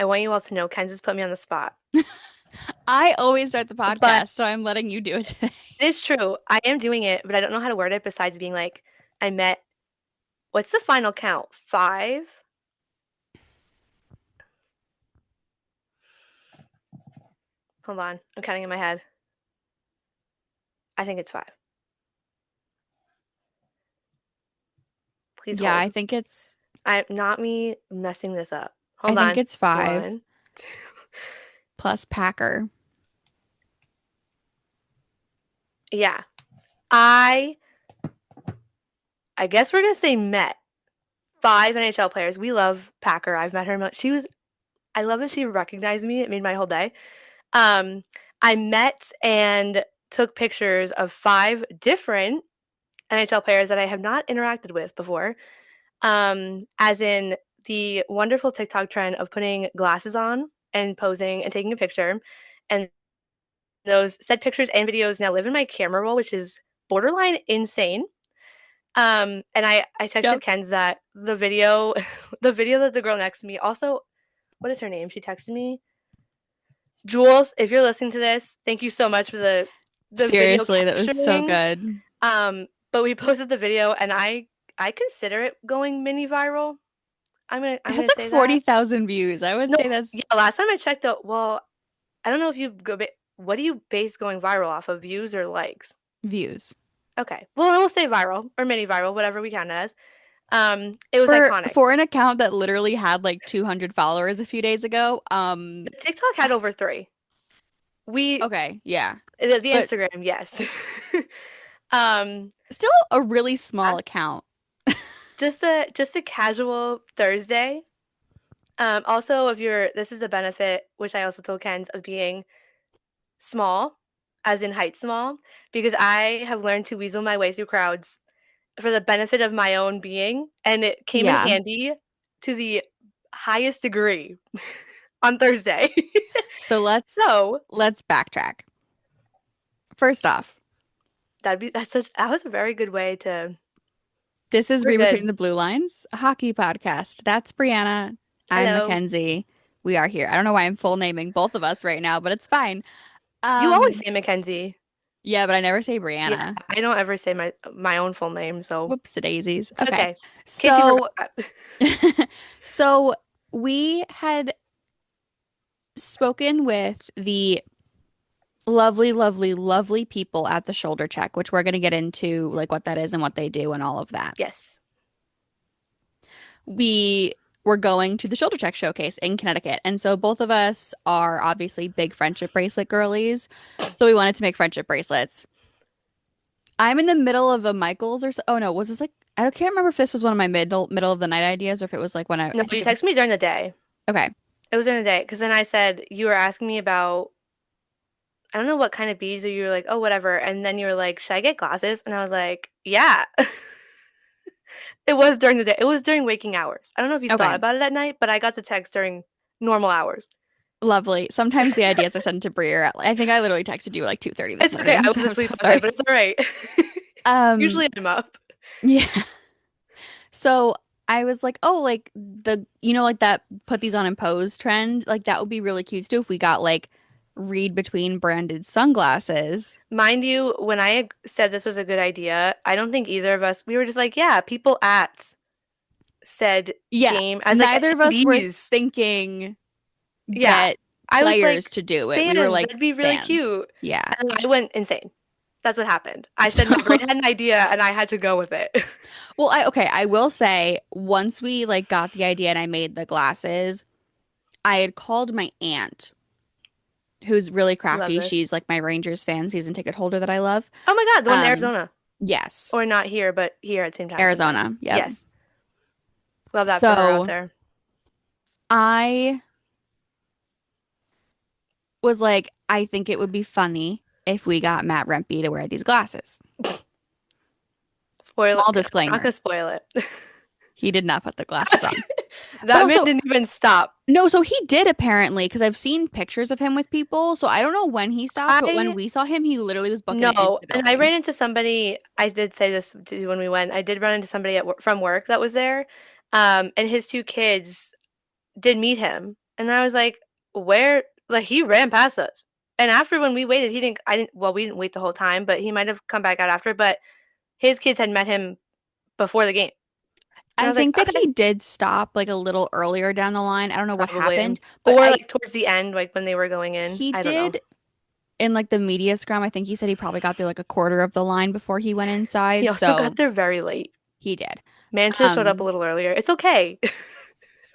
I want you all to know Kansas put me on the spot. I always start the But podcast, so I'm letting you do it today. it's true. I am doing it, but I don't know how to word it besides being like, I met, what's the final count? Five? Hold on. I'm counting in my head. I think it's five. Please Yeah, hold. I think it's I not me messing this up. I Hold think on. it's 5 One. plus Packer. Yeah. I I guess we're gonna say met five NHL players. We love Packer. I've met her. She was. I love that she recognized me. It made my whole day. Um, I met and took pictures of five different NHL players that I have not interacted with before. As in the wonderful TikTok trend of putting glasses on and posing and taking a picture. And those said pictures and videos now live in my camera roll, which is borderline insane. And I texted Yep. Ken's that the video the video that the girl next to me also, what is her name? She texted me. Jules, if you're listening to this, thank you so much for the video Seriously, that was so capturing. good. But we posted the video and I consider it going mini viral. I'm That's gonna like say that. 40,000 views. I would No, say that's yeah, last time I checked out, well, I don't know if you go what do you base going viral off of, views or likes? views. Okay. Well, we'll say viral or mini viral, whatever we count it as. It was For iconic. for an account that literally had like 200 followers a few days ago, TikTok had over three. We okay, yeah. the But Instagram, yes. um, still a really yeah, small account. just a casual Thursday. Also, if you're this is a benefit, which I also told Ken's, of being small, as in height small, because I have learned to weasel my way through crowds for the benefit of my own being, and it came in Yeah. handy to the highest degree on Thursday. So So let's backtrack. First off, that was a very good way to. this is We're Read Between good. the Blue Lines, a hockey podcast. That's Brianna. I'm Hello. Mackenzie. We are here. I don't know why I'm full naming both of us right now, but it's fine. You always Um, say Mackenzie. yeah, but I never say Yeah, Brianna. I don't ever say my own full name, so Whoops daisies. it's Okay. okay. In case you So forgot. so we had spoken with the lovely, lovely, lovely people at the Shoulder Check, which we're going to get into like what that is and what they do and all of that. Yes. We were going to the Shoulder Check showcase in Connecticut. And so both of us are obviously big friendship bracelet girlies. So we wanted to make friendship bracelets. I'm in the middle of a Michaels or so. Oh no, was this like can't remember if this was one of my middle of the night ideas or if it was like when No, I think you it texted was me during the day. okay. It was during the day because then I said you were asking me about I don't know what kind of beads, or you were like, oh, whatever, and then you were like, should I get glasses? And I was like, yeah. It was during the day. It was during waking hours. I don't know if you thought Okay. about it at night, but I got the text during normal hours. Lovely. Sometimes the ideas I send to Brie are I think I literally texted you at like 2:30 this It's okay. morning, I so was I'm so asleep all day, but sorry. it's all right. Um, Usually I'm up. yeah. So I was like, oh, like like that put these on and pose trend, like that would be really cute too if we got like read between branded sunglasses. Mind you, when I said this was a good idea, I don't think either of us, we were just like, yeah, people at said Yeah, game as like neither of us were attendees. thinking Yeah. get I was players like, to do it. We were fans, like that'd be really fans. cute. Yeah. And I went insane. That's what happened. I said my brain So, had an idea and I had to go with it. well, I will say once we like got the idea and I made the glasses, I had called my aunt who's really Love crafty. this. She's like my Rangers fan season ticket holder that I love. Oh my God, the one in Um, Arizona. yes, Or not here, but here at the same time sometimes. Arizona. Yep. Yes. Love that for her out So there. I was like, I think it would be funny if we got Matt Rempe to wear these glasses. Spoil it. Small I'm not disclaimer. gonna spoil it. He did not put the glasses on. But That man also, didn't even stop. no, so he did apparently, because I've seen pictures of him with people. So I don't know when he stopped, but when I we saw him, he literally was booking it into No, the and I building. ran into somebody. I did say this to you when we went. I did run into somebody from work that was there, and his two kids did meet him. And I was like, where? Like, he ran past us. And after when we waited, well, we didn't wait the whole time, but he might have come back out after. But his kids had met him before the game. And I I was like, think that okay, he did stop like a little earlier down the line. I don't know what probably. happened, but Or I like towards the end, like when they were going in. he I don't know. did in like the media scrum. I think he said he probably got through like a quarter of the line before he went He inside. also So got there very late. he did. Man should have showed up a Um, little earlier. It's okay.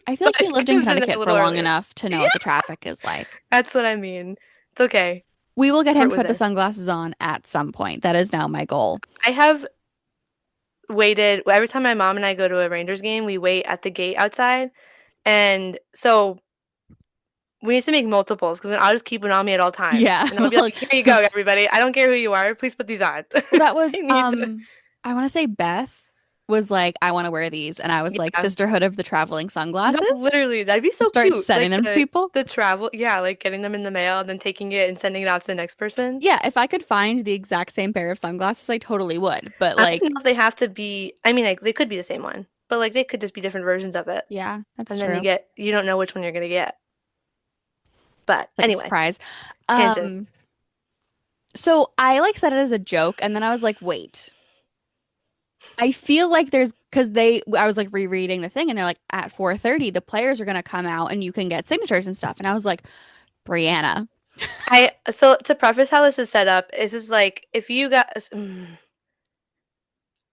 I feel But like he it lived could in have been there a Connecticut for little long earlier. enough to know Yeah, what the traffic is like. that's what I mean. It's okay. We will get him Bert to was put the there. sunglasses on at some point. That is now my goal. I have waited every time my mom and I go to a Rangers game, we wait at the gate outside. And so we need to make multiples because then I'll just keep it on me at all times. Yeah. And I'll be Well, like, here you go, everybody. I don't care who you are. Please put these on. that was I need to. I want to say Beth was like, I want to wear these. And I was like, Yeah. Sisterhood of the Traveling No, Sunglasses. literally, that'd be so Start cute. sending Like them to people. the travel, yeah, like getting them in the mail and then taking it and sending it out to the next person. Yeah, if I could find the exact same pair of sunglasses, I totally would. But I don't like, know if they have to be, I mean, like they could be the same one, but like they could just be different versions of it. yeah, that's And then true. you don't know which one you're gonna get. But Like a anyway, surprise. tangent. Um, so I like said it as a joke, and then I was like, wait. I feel like there's because I was like rereading the thing and they're like at 4:30 the players are gonna come out and you can get signatures and stuff. And I was like, Brianna. So to preface how this is set up, this is like if you got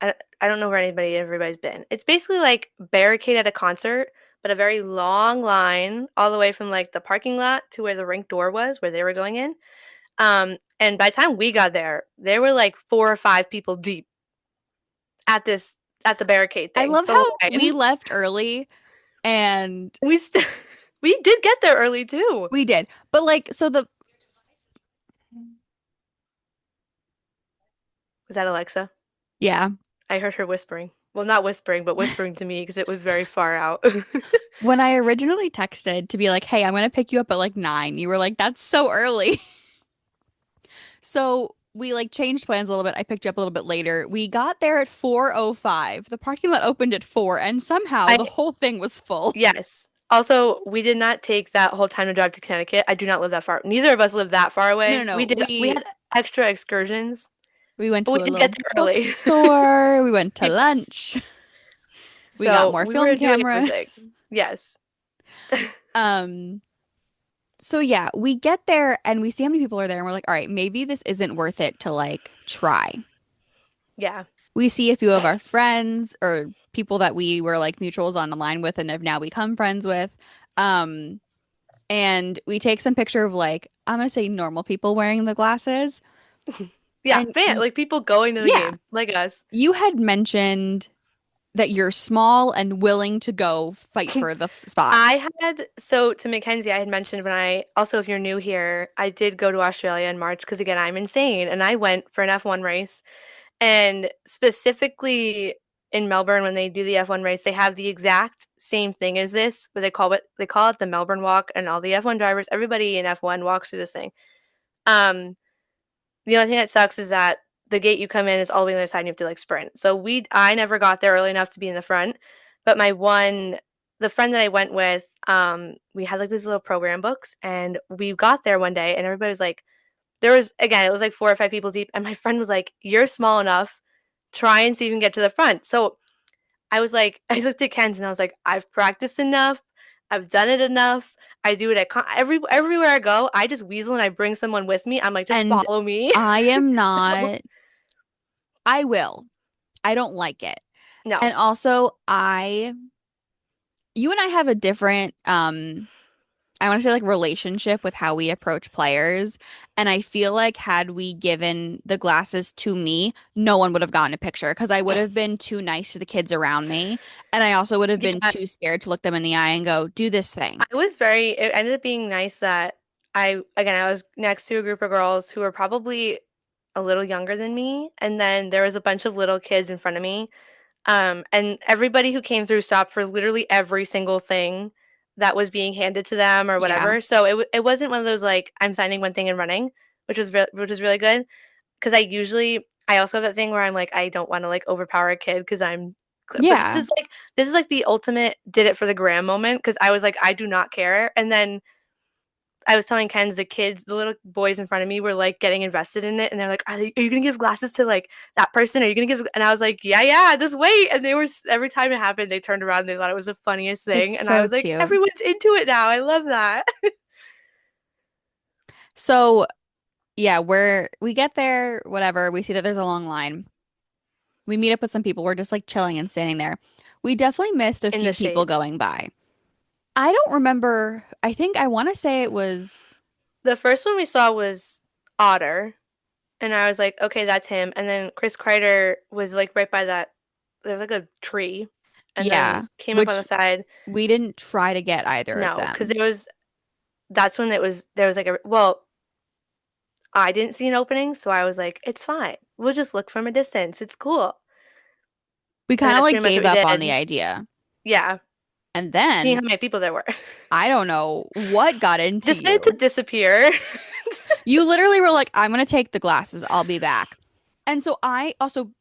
I don't know where everybody's been. It's basically like barricade at a concert, but a very long line all the way from like the parking lot to where the rink door was, where they were going in. And by the time we got there were like 4 or 5 people deep at the barricade I thing. love The how we line. left early and We st- we did get there early too. we did. But like so the Was that Alexa? yeah. I heard her whispering. Well, not whispering, but whispering to me because it was very far out. When I originally texted to be like, hey, I'm gonna pick you up at like 9, you were like, that's so early. So we like changed plans a little bit. I picked you up a little bit later. We got there at 4:05. The parking lot opened at 4 and somehow I the whole thing was full. Yes. Also, we did not take that whole time to drive to Connecticut. I do not live that far. Neither of us live that far No, no, away. no. We had extra excursions, We went but we to a did little get there early. bookstore. We went to Yes. lunch. We got So more we film were doing everything. cameras. Yes. Um, so yeah, we get there and we see how many people are there and we're like, all right, maybe this isn't worth it to like try. Yeah. We see a few of our friends or people that we were like mutuals on the line with and have now become friends with. Um, and we take some picture of like, I'm gonna say normal people wearing the glasses. Yeah, And like people going to the yeah, game, like us. you had mentioned that you're small and willing to go fight for the spot. To Mackenzie, I had mentioned when also, if you're new here, I did go to Australia in March because again, I'm insane. And I went for an F1 race. And specifically in Melbourne, when they do the F1 race, they have the exact same thing as this, but they call it the Melbourne Walk, and all the F1 drivers, everybody in F1 walks through this thing. Um, the only thing that sucks is that the gate you come in is all the way on the other side, and you have to like sprint. I never got there early enough to be in the front, but the friend that I went with, we had like these little program books, and we got there one day, and everybody was like, it was like 4 or 5 people deep, and my friend was like, "You're small enough. Try and see if you can get to the front." So I was like, I looked at Ken's and I was like, "I've practiced enough. I've done it enough. I do it at everywhere I go. I just weasel and I bring someone with me. I'm like, just And follow me." I am So not, I will. I don't like it. no, And also, you and I have a different, I want to say like relationship with how we approach players. And I feel like had we given the glasses to me, no one would have gotten a picture because I would have been too nice to the kids around me. And I also would have been yeah, too scared to look them in the eye and go, do this thing. it ended up being nice that I was next to a group of girls who were probably a little younger than me, and then there was a bunch of little kids in front of me. And everybody who came through stopped for literally every single thing that was being handed to them or Yeah. whatever. So it wasn't one of those like I'm signing one thing and running, which was really good because I also have that thing where I'm like I don't want to like overpower a kid because I'm but this Yeah. is like this is like the ultimate did it for the gram moment because I was like, I do not care. And then I was telling Ken's the kids, the little boys in front of me were like getting invested in it, and they're like, are you gonna give glasses to like that person? Are you gonna give?" And I was like, yeah, just wait. And they were every time it happened, they turned around, and they thought it was the funniest It's thing, and I so was like, cute. everyone's into it now. I love that. So yeah, we get there, whatever. We see that there's a long line. We meet up with some people. We're just like chilling and standing there. We definitely missed a In the few people shade. going by. I don't remember. I want to say it was, The first one we saw was Otter, and I was like, okay, that's him. And then Chris Kreider was like right by that. There was like a tree, and then yeah, came up on the which side. we didn't try to get either of No, because them. it was that's when it was there was like a well, I didn't see an opening, so I was like, it's fine. We'll just look from a distance. It's cool. We And kind of that's like pretty much what gave we up on the did. idea. Yeah, And seeing then how many people there were. I don't know what got into Decided to you. disappear. You literally were like, I'm gonna take the glasses. I'll be back. And so I also,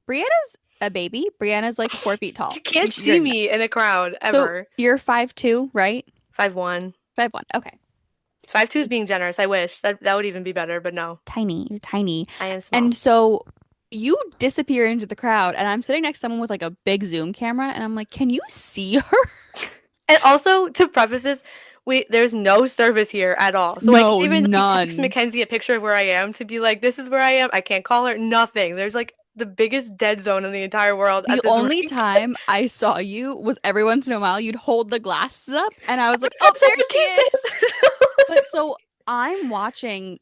Brianna's a baby. Brianna's like 4 feet tall. You can't You're see me in a crowd so ever. you're 5'2", right? 5'1". 5'1". Okay. 5'2" is being generous. I wish. That would even be better, but no. Tiny. You're tiny. I am And small. so you disappear into the crowd, and I'm sitting next to someone with like a big zoom camera, and I'm like, can you see her? And also to preface this, there's no service here at all. So I can't No, even like text none. Mackenzie a picture of where I am to be like, this is where I am. I can't call her. Nothing. There's like the biggest dead zone in the entire world The at this only rink. time I saw you was every once in a while you'd hold the glasses up, and I I was like, was oh, just there like, you she can't is. But so I'm watching.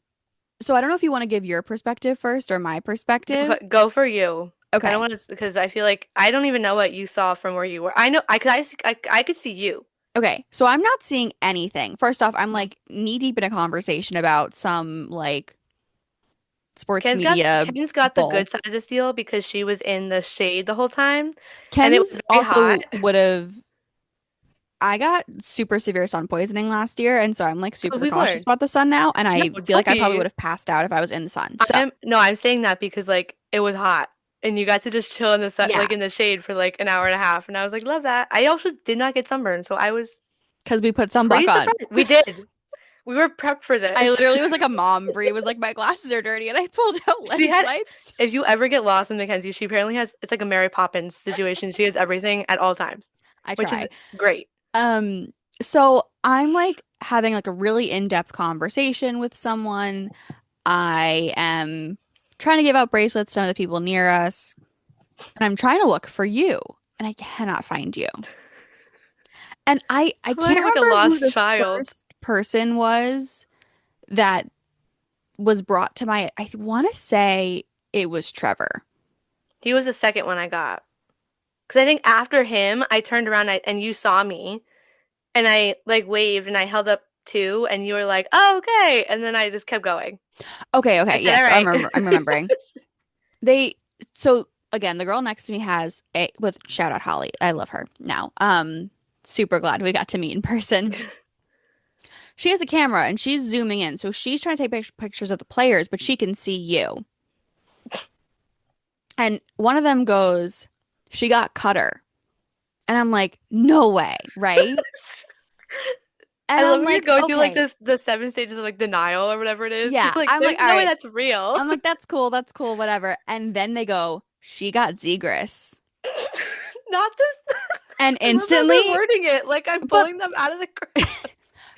So I don't know if you want to give your perspective first or my perspective. go for you. I don't Okay. want to because I feel like I don't even know what you saw from where you were. I know I could see you. Okay. So I'm not seeing anything. First off, I'm like knee deep in a conversation about some like sports media Ken's got the bull. good side of this deal because she was in the shade the whole time, and it Ken's was very hot. also would have. I got super severe sun poisoning last year, and so I'm like So super we've cautious learned. about the sun now. And No, I feel don't like I probably would be. have passed out if I was in the sun. So I'm saying that because like it was hot and you got to just chill in the sun, yeah, like in the shade for like an hour and a half, and I was like, love that. I also did not get sunburned, so I was because we put pretty sunblock on. surprised. We did. We were prepped for I this. literally was like a mom. Brie was like, my glasses are dirty, and I pulled out She lens had. wipes. If you ever get lost in Mackenzie, she apparently has. It's like a Mary Poppins situation. She has everything at all times, I which is try. great. Um, so I'm like having like a really in-depth conversation with someone. I am trying to give out bracelets to some of the people near us, and I'm trying to look for you, and I cannot find you. And I I'm can't like a remember who lost the child. first person was that was brought to my, I want to say it was Trevor. He was the second one I got because I think after him, I turned around and you saw me, and I like waved and I held up two, and you were like, "Oh, okay," and then I just kept going. Okay, I okay, said, "All yes, right." I'm remembering. They so again, the girl next to me has a with shout out Holly. I love her now. Super glad we got to meet in person. She has a camera and she's zooming in, so she's trying to take pictures of the players, but she can see you. And one of them goes, "She got Cutter," and I'm like, "No way, right?" I And love I'm when you're like, going through like "Okay, the seven stages of like denial or whatever it is. yeah." Like, I'm like, there's "All no way right." that's real. I'm like, that's cool, whatever." And then they go, "She got Zegris," Not this. and I love how they're instantly, wording it. Like I'm but pulling them out of the crowd.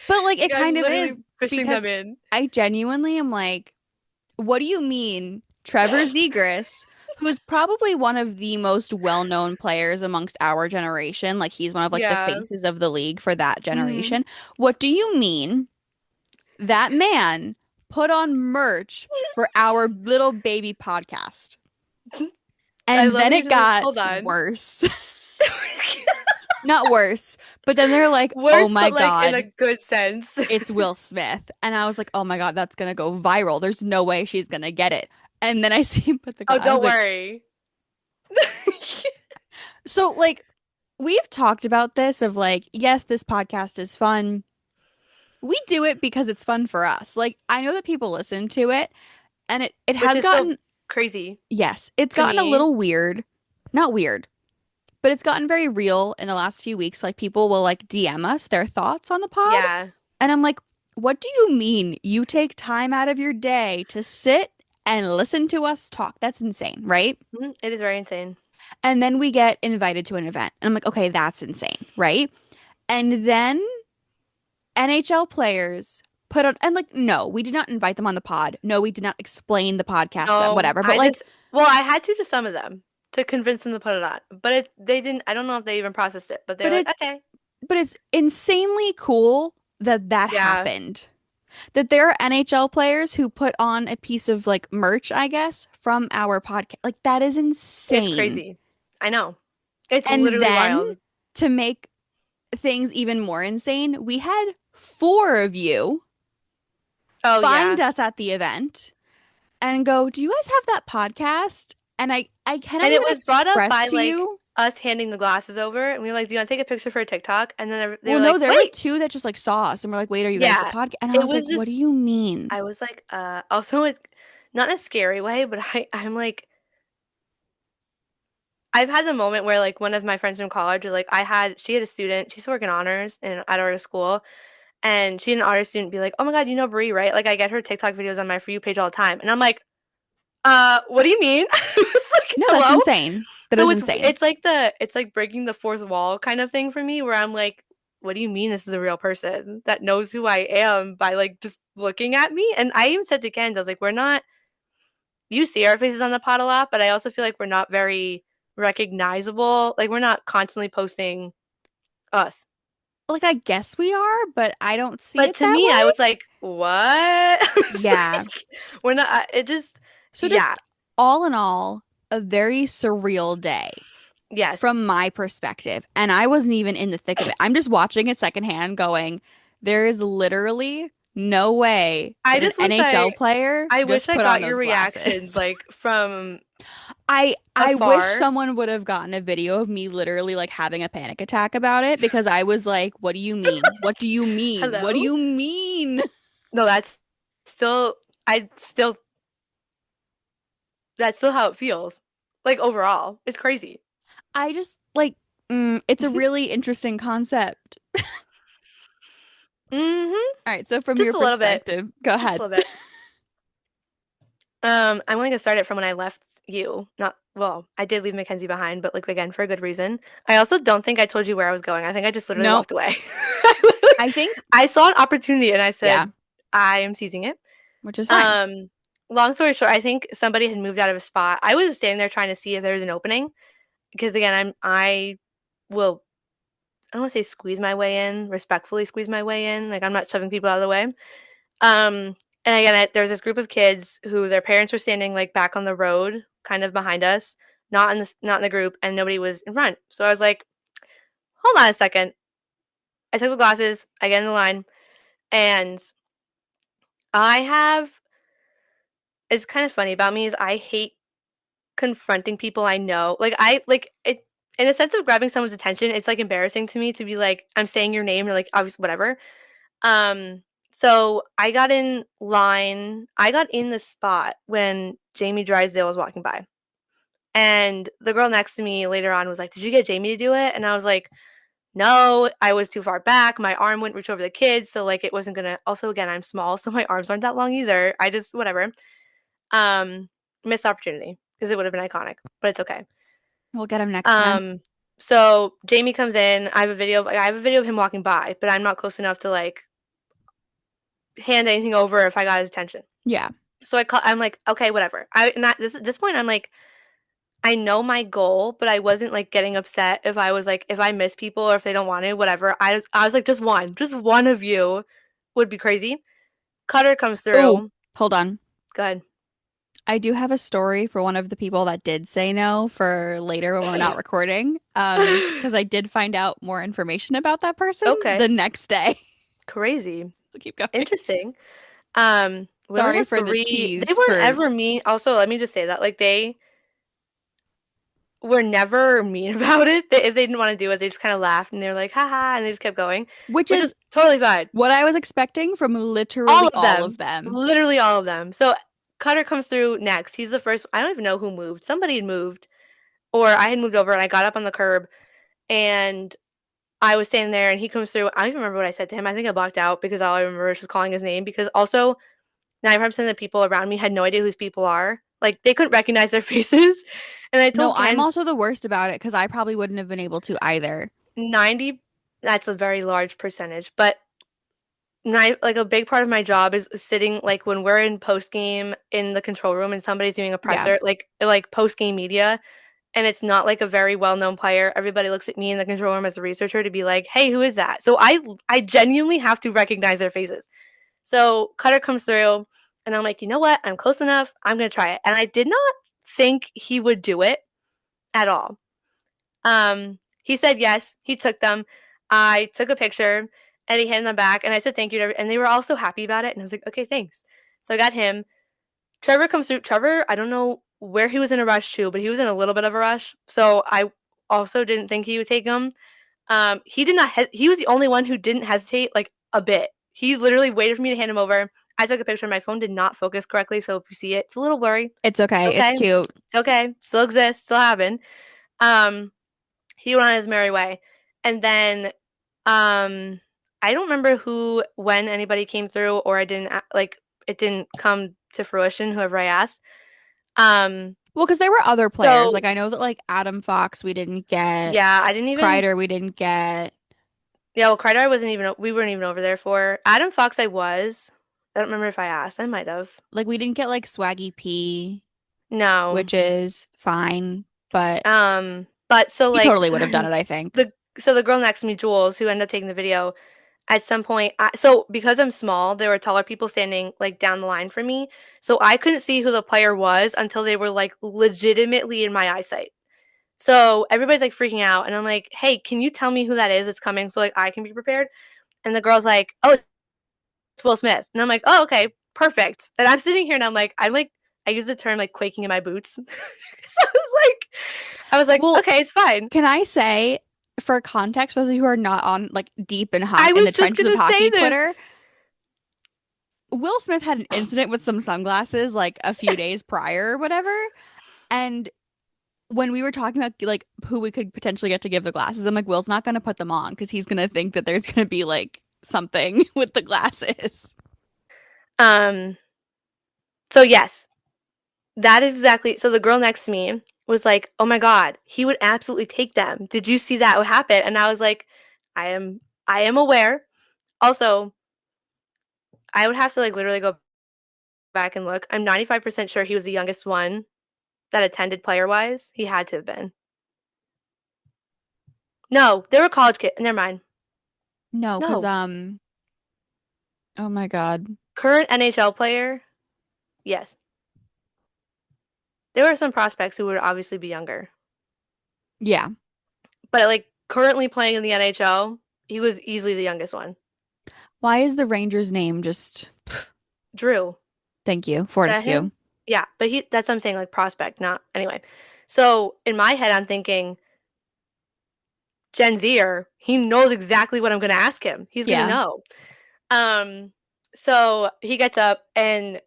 but like Like it I'm kind of literally is fishing because them in. I genuinely am like, what do you mean Trevor Zegras, who is probably one of the most well-known players amongst our generation, like he's one of like the Yeah. faces of the league for that Hmm. generation. What do you mean that man put on merch for our little baby podcast? I And love then when you're it just like, got hold on. worse. Not worse, but then they're like, "Oh Worse, my but like in a God, good sense. it's Will Smith." And I was like, "Oh my God, that's gonna go viral. There's no way she's gonna get it." And then I see him put the Oh, glass. I was don't like, worry. so like we've talked about this of like, yes, this podcast is fun. We do it because it's fun for us. Like I know that people listen to it and it Which has is so gotten, crazy yes, it's to gotten a me. little weird. Not weird. but it's gotten very real in the last few weeks. Like people will like DM us their thoughts on the pod. Yeah. And I'm like, what do you mean you take time out of your day to sit and listen to us talk? That's insane, right? It is very insane. And then we get invited to an event. And I'm like, okay, that's insane, right? And then NHL players put on, and like, no, we did not invite them on the pod. No, we did not explain the podcast to them, No, whatever. But like, well, I had to some of them to convince them to put it on, but they didn't. I don't know if they even processed it, but they're but like, it, okay, but it's insanely cool that that yeah, happened. That there are NHL players who put on a piece of like merch, I guess, from our podcast. Like, that is it's insane. crazy. I know, it's And literally then wild. to make things even more insane, we had four of you Oh find yeah, us at the event and go, "Do you guys have that podcast?" And I cannot and it even was brought up express by to like you. us handing the glasses over, and we were like, "Do you want to take a picture for a TikTok?" And then they Well, were no, like, there were "Wait, two that just like saw us and were like, "Wait, are you guys the yeah." podcast?" And I It was like, was "What do just you mean?" I was like, also it, not in a scary way, but I'm like I've had the moment where like one of my friends from college, or like she had a student, she's working honors at our school, and she had an honors student be like, "Oh my God, you know Brie, right?" Like I get her TikTok videos on my For You page all the time, and I'm like, what do you mean?" It's like, No, that's hello. insane. That So is insane. it's like breaking the fourth wall kind of thing for me, where I'm like, what do you mean this is a real person that knows who I am by like just looking at me? And I even said to Ken, I was like, we're not. You see our faces on the pod a lot, but I also feel like we're not very recognizable. Like we're not constantly posting us. Like, I guess we are, but I don't see But it to that me, I was way. like, what? It's Yeah. like, we're not. It just, So yeah, just all in all, a very surreal day yes. from my perspective. And I wasn't even in the thick of it. I'm just watching it secondhand going, there is literally no way I that an just wish NHL player I wish just I put on got your those reactions glasses. like from I wish afar. someone would have gotten a video of me literally like having a panic attack about it because I was like, what do you mean? What do you mean? What do Hello? you mean? No, still, I still, that's still how it feels. Like overall, it's crazy. I just like it's a really interesting concept. Hmm. All right, so from Just your a little bit. perspective, go Just a ahead. little bit. I'm only gonna start it from when I left you. Not well, I did leave Mackenzie behind, but like again for a good reason. I also don't think I told you where I was going. I think I just literally No, walked away. I think I saw an opportunity and I yeah, said, I am seizing it. which is fine. Um, Long story short, I think somebody had moved out of a spot. I was just standing there trying to see if there was an opening because again, I will I don't want to say squeeze my way in, respectfully squeeze my way in. Like I'm not shoving people out of the way. And again, there's this group of kids who their parents were standing like back on the road, kind of behind us, not in the group, and nobody was in front. So I was like, hold on a second. I took the glasses, I get in the line, and I have. It's kind of funny about me is I hate confronting people I know. Like I like it in a sense of grabbing someone's attention. It's like embarrassing to me to be like I'm saying your name and like obviously whatever. Um, so I got in line. I got in the spot when Jamie Drysdale was walking by. And the girl next to me later on was like, "Did you get Jamie to do it?" And I was like, "No, I was too far back. My arm wouldn't reach over the kids, so like it wasn't gonna." Also, again, I'm small, so my arms aren't that long either. I just whatever. Um, Missed opportunity because it would have been iconic, but it's okay. We'll get him next time. Um, so Jamie comes in. I have a video of him walking by, but I'm not close enough to like hand anything over if I got his attention. Yeah. So I'm like, okay, whatever. I not this at this point I'm like, I know my goal, but I wasn't like getting upset if I was like if I miss people or if they don't want to, whatever. I was like, just one of you would be crazy. Cutter comes Oh, through. hold on. Good. I do have a story for one of the people that did say no for later when we're not recording. Because I did find out more information about that person Okay. the next day. Crazy. So keep going. Interesting. We only Sorry had for the three. They tease weren't for ever mean. Also, let me just say that like they were never mean about it. If they didn't want to do it, they just kind of laughed and they were like, haha, and they just kept going, which which is was totally fine. what I was expecting from All literally of all of them. them. Literally all of them. So Cutter comes through next. He's the first. I don't even know who moved. Somebody had moved. or I had moved over and I got up on the curb and I was standing there and he comes through. I don't even remember what I said to him. I think I blocked out because all I remember was just calling his name because also 95% of the people around me had no idea who these people are. Like they couldn't recognize their faces. And I No, told I'm Ken also the worst about it because I probably wouldn't have been able to either. 90, that's a very large percentage, but like a big part of my job is sitting like when we're in post game in the control room and somebody's doing a Yeah. presser, like post game media, and it's not like a very well known player. Everybody looks at me in the control room as a researcher to be like, "Hey, who is that?" So I genuinely have to recognize their faces. So Cutter comes through, and I'm like, you know what? I'm close enough. I'm gonna try it. And I did not think he would do it at all. He said yes. He took them. I took a picture, and he handed them back, and I said thank you to, and they were all so happy about it. And I was like, okay, thanks. So I got him. Trevor comes through. Trevor, I don't know where he was in a rush to, but he was in a little bit of a rush. So I also didn't think he would take him. He did not. He was the only one who didn't hesitate like a bit. He literally waited for me to hand him over. I took a picture. My phone did not focus correctly, so if you see it, it's a little blurry. It's It's okay. It's okay. cute. It's okay. Still exists. Still happen. Um, he went on his merry way, and then I don't remember who when anybody came through, or I didn't like it didn't come to fruition. Whoever I asked. Um, Well, because there were other players. so Like I know that like Adam Fox we didn't get, yeah, I didn't even. Kreider we didn't get. Yeah, well, Kreider wasn't even. We weren't even over there for Adam Fox. I was. I don't remember if I asked. I might have. Like we didn't get like Swaggy P, No. which is fine, but But so he like totally would have done it, I think. the girl next to me, Jules, who ended up taking the video, at some point, so because I'm small, there were taller people standing like down the line from me, so I couldn't see who the player was until they were like legitimately in my eyesight. So everybody's like freaking out, and I'm like, "Hey, can you tell me who that is that's coming so like I can be prepared?" And the girl's like, "Oh, it's Will Smith," and I'm like, "Oh, okay, perfect." And I'm sitting here and I use the term like quaking in my boots. So I was like, Well, okay, it's fine. can I say, for context, for those of you who are not on like deep in I in the was just trenches of gonna say hockey this. Twitter, Will Smith had an incident with some sunglasses like a few days prior or whatever. And when we were talking about like who we could potentially get to give the glasses, I'm like, Will's not gonna put them on because he's gonna think that there's gonna be like something with the glasses. Um, so yes, that is exactly. So the girl next to me was like, "Oh my God, he would absolutely take them. Did you see that what happened?" And I was like, I am aware. Also, I would have to like literally go back and look. I'm 95% sure he was the youngest one that attended player wise. He had to have been. No, they were college kids. Never mind. No, because No, oh my God. current NHL player. Yes, there were some prospects who would obviously be younger, Yeah. but like currently playing in the NHL, he was easily the youngest one. Why is the Rangers name just Drew. thank you, Is that Fortescue? him? Yeah, but that's what I'm saying, like prospect, not anyway. So in my head, I'm thinking Gen Zer, he knows exactly what I'm gonna ask him. He's gonna Yeah. know. Um, so he gets up and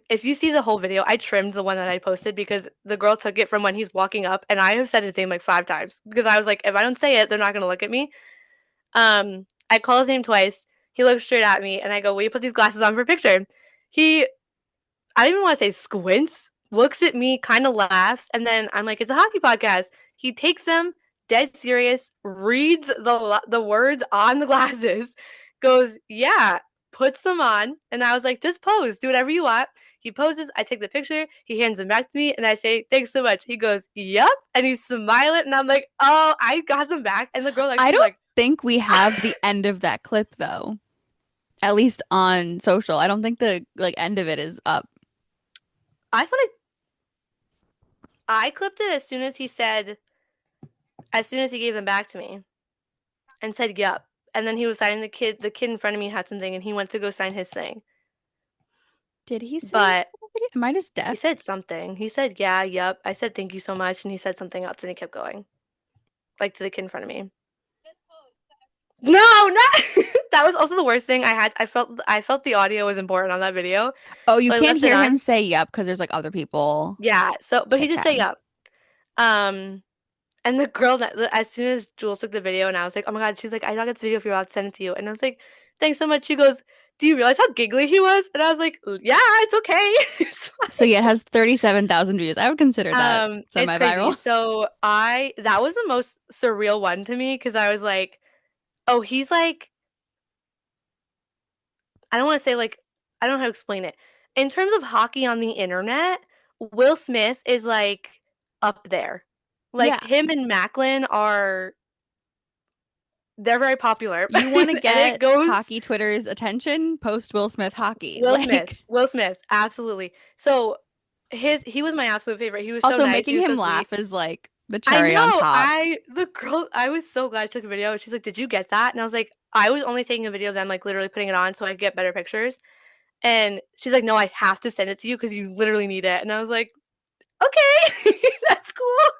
if you see the whole video, I trimmed the one that I posted because the girl took it from when he's walking up, and I have said his name like 5 times because I was like, if I don't say it, they're not gonna look at me. I call his name twice. He looks straight at me, and I go, "Will you put these glasses on for a picture?" He I don't even want to say squints, looks at me, kind of laughs, and then I'm like, "It's a hockey podcast." He takes them, dead serious, reads the words on the glasses, goes, "Yeah," puts them on, and I was like, "Just pose, do whatever you want." He poses, I take the picture, he hands them back to me, and I say, "Thanks so much." He goes, "Yup," and he's smiling, and I'm like, "Oh, I got them back." And the girl next I to me don't like, think we have the end of that clip though. At least on social. I don't think the like end of it is up. I thought I clipped it as soon as he gave them back to me. And said, "Yup." And then he was signing the kid in front of me had something and he went to go sign his thing. Did he say But that? Am I just he deaf? said something. He said, "Yeah, yup." I said, "Thank you so much." And he said something else and he kept going. Like to the kid in front of me. No, not that was also the worst thing I had. I felt the audio was important on that video. Oh, you So I can't left it hear him on. say yep because there's like other people Yeah. So but he did say chit-chatting. yup. Um, and the girl that as soon as Jules took the video and I was like, oh my God, she's like, I got this video for you, I'll send it to you. And I was like, thanks so much. She goes, do you realize how giggly he was? And I was like, yeah, it's okay. It's So fine. yeah, it has 37,000 views. I would consider that It's crazy. semi-viral. So that was the most surreal one to me because I was like, oh, he's like, I don't want to say like, I don't know how to explain it. In terms of hockey on the internet, Will Smith is like up there. Yeah. Like him and Macklin are they're very popular. You want to And it get goes hockey Twitter's attention? Post Will Smith hockey. Will Smith. Like Will Smith, absolutely. So he was my absolute favorite. He was so also nice. He making was him so sweet. laugh is like the I cherry on know. top. The girl, I was so glad I took a video. She's like, "Did you get that?" And I was like, "I was only taking a video of them like literally putting it on so I could get better pictures." And she's like, "No, I have to send it to you because you literally need it." And I was like, "Okay, that's cool."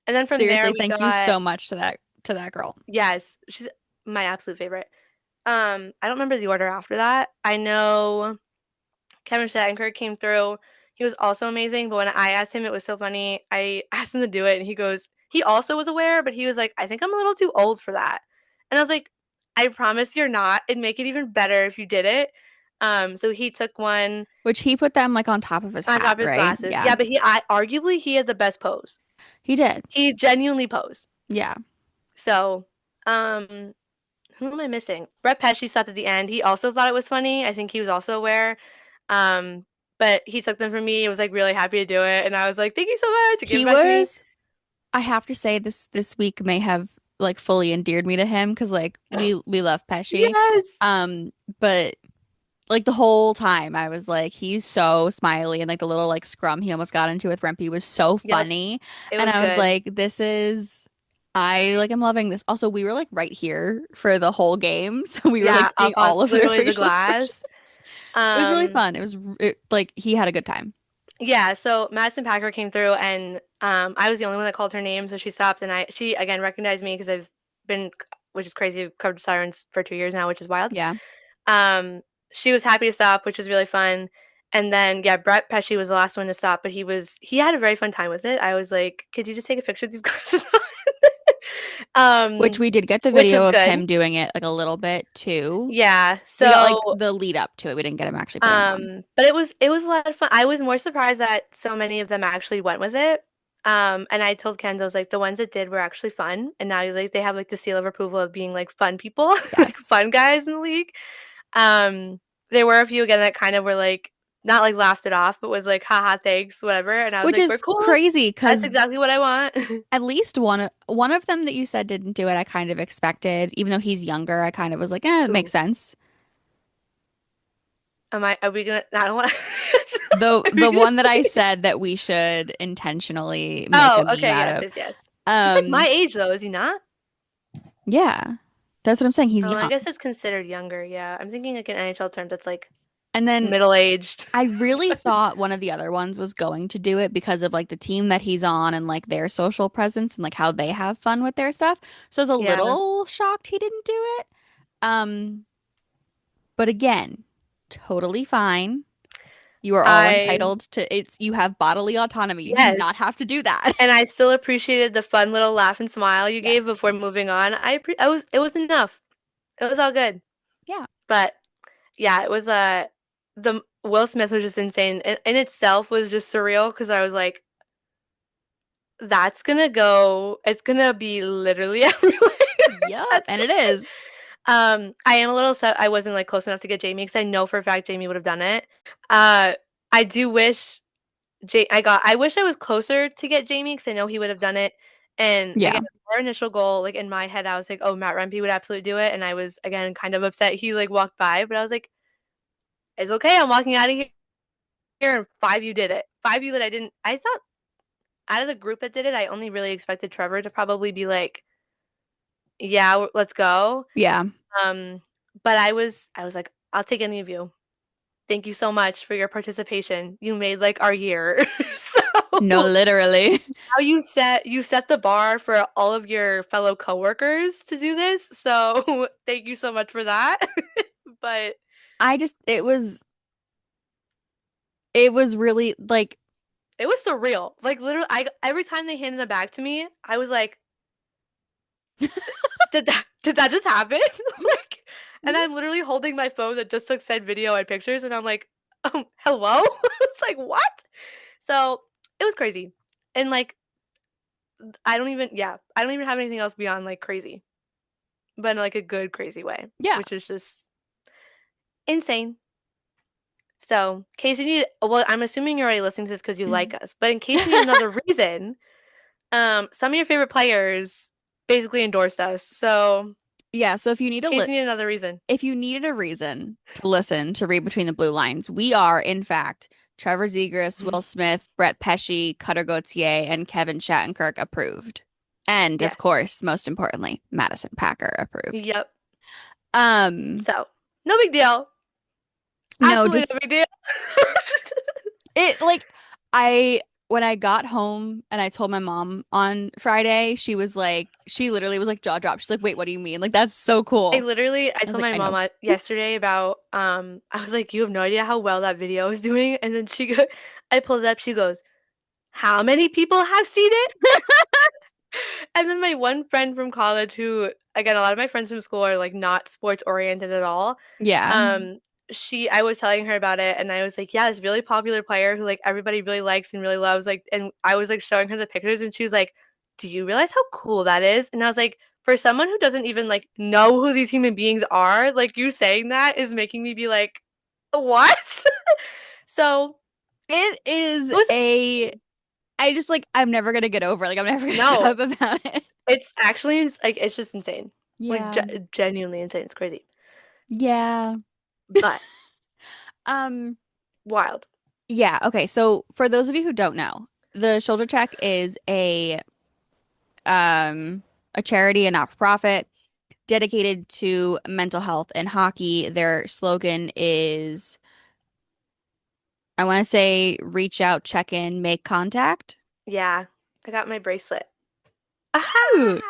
And then from there Seriously, we thank you got so much to that girl. yes, she's my absolute favorite. I don't remember the order after that. I know Kevin Shattenkirk came through. He was also amazing, but when I asked him, it was so funny. I asked him to do it, and he also was aware, but he was like, I think I'm a little too old for that. And I was like, I promise you're not. It'd make it even better if you did it. So he took one Which he put them like on top of his on hat, top of his right? glasses. Yeah. Yeah, but I arguably he had the best pose. He did. He genuinely posed. Yeah. So, um, who am I missing? Brett Pesci stopped at the end. He also thought it was funny. I think he was also aware. Um, but he took them from me. He was like really happy to do it, and I was like, "Thank you so much." To give He it back to me. was, I have to say this week may have like fully endeared me to him because like we love Pesci. Yes. Um, but like the whole time I was like, he's so smiley and like the little like scrum he almost got into with Rempy was so Yep. funny. It And was I was good. like, this is I like I'm loving this. Also, we were like right here for the whole game. So we were like Yeah, seeing up on all of their literally the facial expressions. glass. It was really Um, fun. Like he had a good time. yeah, so Madison Packer came through and I was the only one that called her name, so she stopped and she again recognized me because I've been which is crazy, I've covered Sirens for 2 years now, which is wild. Yeah. Um, she was happy to stop, which was really fun. And then yeah, Brett Pesci was the last one to stop, but he had a very fun time with it. I was like, could you just take a picture of these glasses on? Which we did get the Which video is of good. him doing it like a little bit too. Yeah. We got So like the lead up to it. We didn't get him actually putting it on. but it was a lot of fun. I was more surprised that so many of them actually went with it. And I told Kendall, like the ones that did were actually fun, and now like they have like the seal of approval of being like fun people, like Yes. fun guys in the league. Um, there were a few again that kind of were like not like laughed it off, but was like, haha, thanks, whatever. And I was Which like, we're is cool. crazy That's because exactly what I want. at least one of them that you said didn't do it, I kind of expected. Even though he's younger, I kind of was like, eh, it makes Ooh, sense. are we gonna, I don't want are we The gonna one that I say? said that we should intentionally make a Oh, meme okay, out yes, of. yes, yes. He's like my Um, age though, is he not? yeah. That's what I'm saying. He's Oh, I young. guess it's considered younger. Yeah, I'm thinking like in NHL terms, that's like And then middle aged. I really thought one of the other ones was going to do it because of like the team that he's on and like their social presence and like how they have fun with their stuff. So I was a Yeah, little shocked he didn't do it. Um, but again, totally fine. You are all I entitled to it's you have bodily autonomy. You do not yes, have to do that. and I still appreciated the fun little laugh and smile you gave Yes. before moving on. I was it was enough. It was all good. Yeah. But yeah, it was the Will Smith was just insane. In itself was just surreal because I was like, that's gonna go. It's gonna be literally everywhere. Yup. That's And it is. I am a little upset I wasn't like close enough to get Jamie because I know for a fact Jamie would have done it. Uh, I do wish I wish I was closer to get Jamie because I know he would have done it. And Yeah. again, our initial goal, like in my head, I was like, oh, Matt Rempe would absolutely do it. And I was again kind of upset he like walked by, but I was like, it's okay. I'm walking out of here, and five you did it. Five you that I didn't. I thought out of the group that did it, I only really expected Trevor to probably be like, yeah, let's go. Yeah. Um, but I was like, I'll take any of you. Thank you so much for your participation. You made like our year. So No, literally. how you set the bar for all of your fellow coworkers to do this. So thank you so much for that. But I just it was really like It was surreal. Like literally, every time they handed it back to me, I was like, did that just happen? Like, and Mhm. I'm literally holding my phone that just took said video and pictures, and I'm like, hello? It's like what? So it was crazy, and like I don't even have anything else beyond like crazy, but in like a good crazy way, Yeah. which is just insane. So, in case you need, well, I'm assuming you're already listening to this because you like us, but in case you need another reason, some of your favorite players basically endorsed us. So, Yeah, so if you need in case you need another reason, if you needed a reason to listen to Read Between the Blue Lines, we are, in fact, Trevor Zegras, Will Smith, Brett Pesci, Cutter Gauthier, and Kevin Shattenkirk approved. And of yes, course, most importantly, Madison Packer approved. yep. Um, So, no big deal. no, Absolutely no just big deal. it like I when I got home and I told my mom on Friday, she literally was like jaw dropped. She's like, "Wait, what do you mean? Like that's so cool." I I was told like, my "I mom know." yesterday about I was like, you have no idea how well that video is doing, and then I pulled it up. She goes, "How many people have seen it?" And then my one friend from college, who again, a lot of my friends from school are like not sports oriented at all. Yeah. I was telling her about it, and I was like, yeah, this really popular player who like everybody really likes and really loves, like, and I was like showing her the pictures, and she was like, do you realize how cool that is? And I was like, for someone who doesn't even like know who these human beings are, like you saying that is making me be like, what? So It is it was I just like I'm never gonna get over it. Like I'm never gonna shut no, up about it. it's actually like it's just insane, like Yeah. genuinely insane. It's crazy, Yeah. but Um, wild. yeah, okay. So for those of you who don't know, the Shoulder Check is a charity, a not-for-profit dedicated to mental health and hockey. Their slogan is I want to say reach out, check in, make contact. Yeah, I got my bracelet. Cute.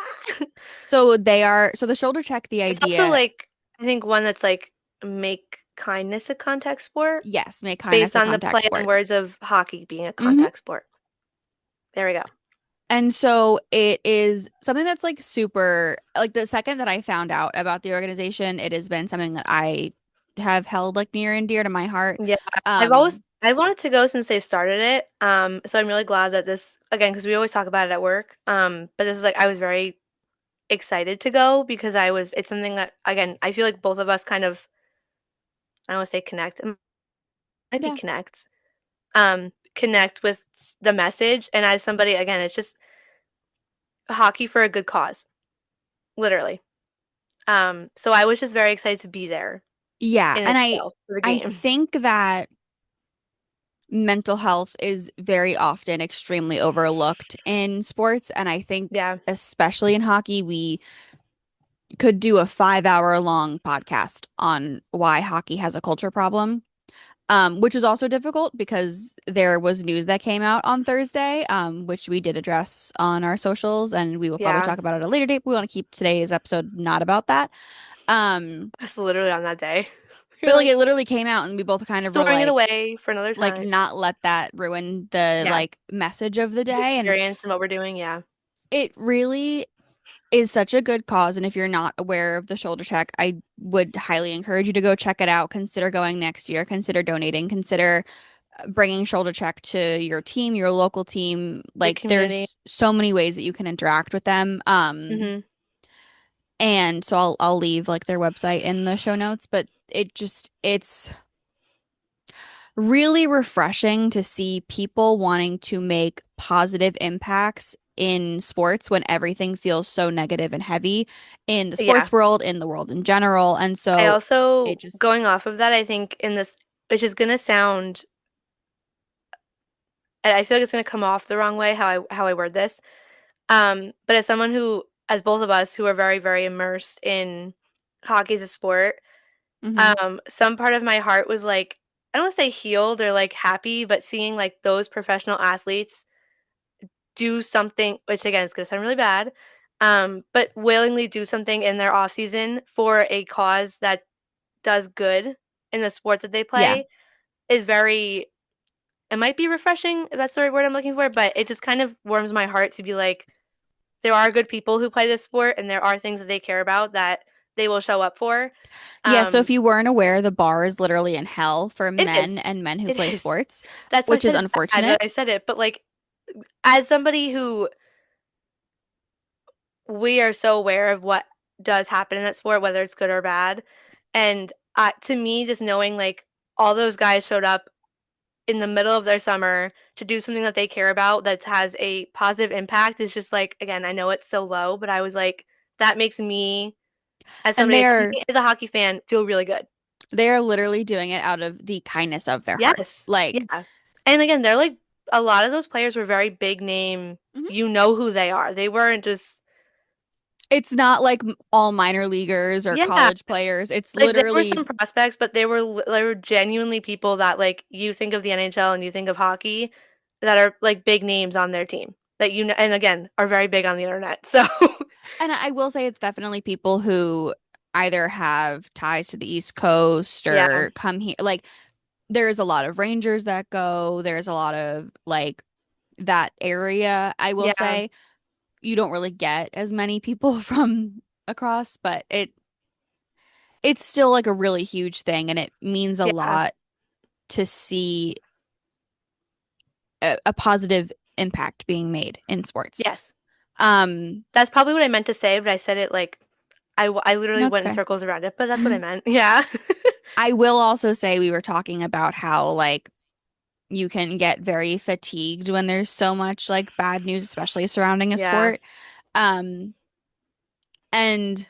So the Shoulder Check, the It's also idea, like I think one that's like make kindness a contact sport yes, make kindness based a on the contact play on sport. words of hockey being a Hmm. contact sport. There we go. And so it is something that's like super, like the second that I found out about the organization, it has been something that I have held like near and dear to my heart. Yeah, Um, I've wanted to go since they've started it. So I'm really glad that this again because we always talk about it at work. But this is like I was very excited to go because it's something that again I feel like both of us kind of I don't want to say connect. It might be yeah. connect. Connect with the message, and as somebody again, it's just hockey for a good cause, literally. So I was just very excited to be there Yeah. in And itself for the I game. think that mental health is very often extremely overlooked in sports. And I think Yeah. especially in hockey, we could do a 5 hour long podcast on why hockey has a culture problem. Which was also difficult because there was news that came out on Thursday, which we did address on our socials, and we will probably Yeah. talk about it at a later date. We want to keep today's episode not about that. Um, That's literally on that day. You're but like like it literally came out, and we both kind of were storing it away for another like time. not let that ruin the Yeah. like message of the The day, and experience and what we're doing. Yeah. it really is such a good cause. And if you're not aware of the Shoulder Check, I would highly encourage you to go check it out. Consider going next year. Consider donating. Consider bringing Shoulder Check to your team, your local team. Your Like community. there's so many ways that you can interact with them. Hmm. And so I'll leave like their website in the show notes, but it's really refreshing to see people wanting to make positive impacts in sports when everything feels so negative and heavy in the Yeah. sports world, in the world in general. And I so also it just going off of that, I think in this, which is gonna sound, and I feel like it's gonna come off the wrong way how I word this. But as someone who, as both of us, who are very very immersed in hockey as a sport, Mhm. some part of my heart was like, I don't want to say healed or like happy, but seeing like those professional athletes do something, which again is going to sound really bad, but willingly do something in their off season for a cause that does good in the sport that they Yeah. play is very. it might be refreshing if that's the right word I'm looking for, but it just kind of warms my heart to be like, there are good people who play this sport and there are things that they care about that they will show up for. Yeah, so if Um, you weren't aware, the bar is literally in hell for it men is. and men who It play is. sports, That's why I which is said it's bad that unfortunate. I said it, but like as somebody who we are so aware of what does happen in that sport, whether it's good or bad. And to me, just knowing like all those guys showed up in the middle of their summer to do something that they care about that has a positive impact is just like, again, I know it's so low, but I was like, that makes me, as And somebody as a hockey fan, feel really good. they are literally doing it out of the kindness of their hearts. Yes. Like, Yeah. And again, they're like, a lot of those players were very big name. mhm. You know who they are. They weren't just, It's not like all minor leaguers or yeah. college players. It's Like, there were literally, some prospects, but they were genuinely people that, like, you think of the NHL and you think of hockey that are, like, big names on their team that you know and again, are very big on the internet, so and I will say it's definitely people who either have ties to the East Coast Yeah, or come here. Like, there's a lot of Rangers that go. There's a lot of like that area. I will yeah, say you don't really get as many people from across, but it's still like a really huge thing and it means a yeah, lot to see a positive impact being made in sports. yes. Um, That's probably what I meant to say, but I said it, like, I literally no, it's went in okay. circles around it, but that's what I meant. Yeah. I will also say we were talking about how like you can get very fatigued when there's so much like bad news, especially surrounding a Yeah, sport. Um, and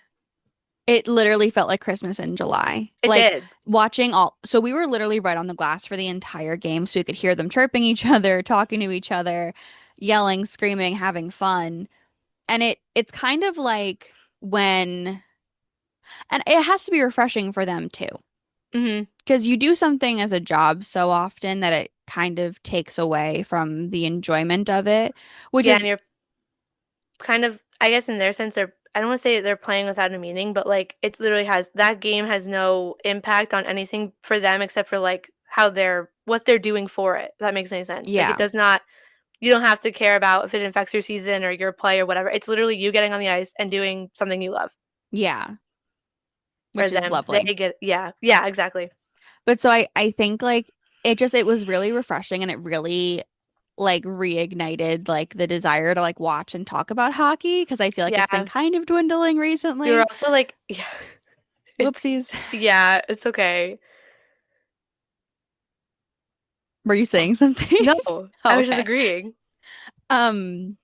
it literally felt like Christmas in July. it Like did. watching all, so we were literally right on the glass for the entire game, so we could hear them chirping each other, talking to each other, yelling, screaming, having fun. And it's kind of like when, and it has to be refreshing for them too, Mhm. because you do something as a job so often that it kind of takes away from the enjoyment of it, which Yeah, is, and you're kind of I guess in their sense, I don't wanna say they're playing without a meaning, but, like, it literally has that game has no impact on anything for them except for, like, how they're what they're doing for it, if that makes any sense. Like, it yeah, does not you don't have to care about if it affects your season or your play or whatever. It's literally you getting on the ice and doing something you love. yeah, For which is them, they lovely. get yeah, yeah, exactly. But so I think like it was really refreshing and it really like reignited like the desire to like watch and talk about hockey because I feel like it's been Yeah. kind of dwindling We were recently. also like yeah, it's Whoopsies. yeah, it's okay. Were you saying something? No, I Oh, was just okay. agreeing. Um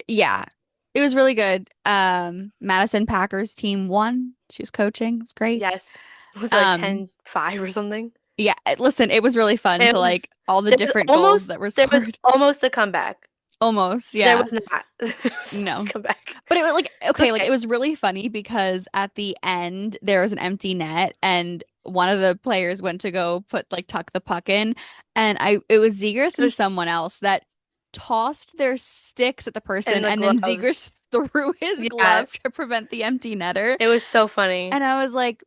yeah. It was really good. Madison Packers team won. She was coaching. It was great. Yes. Was it like Um 10-5 or something? yeah, listen, it was really fun It to was like all the there was different goals almost that were there was scored. almost a comeback. Almost, There yeah. was not. There was not a No. comeback. But it was like It's okay, like it okay. was really funny because at the end there was an empty net and one of the players went to go put like tuck the puck in and I it was Zegers It and was someone else that tossed their sticks at the and person the and then gloves. Zegers threw his Yeah, glove to prevent the empty netter. it was so funny. And I was like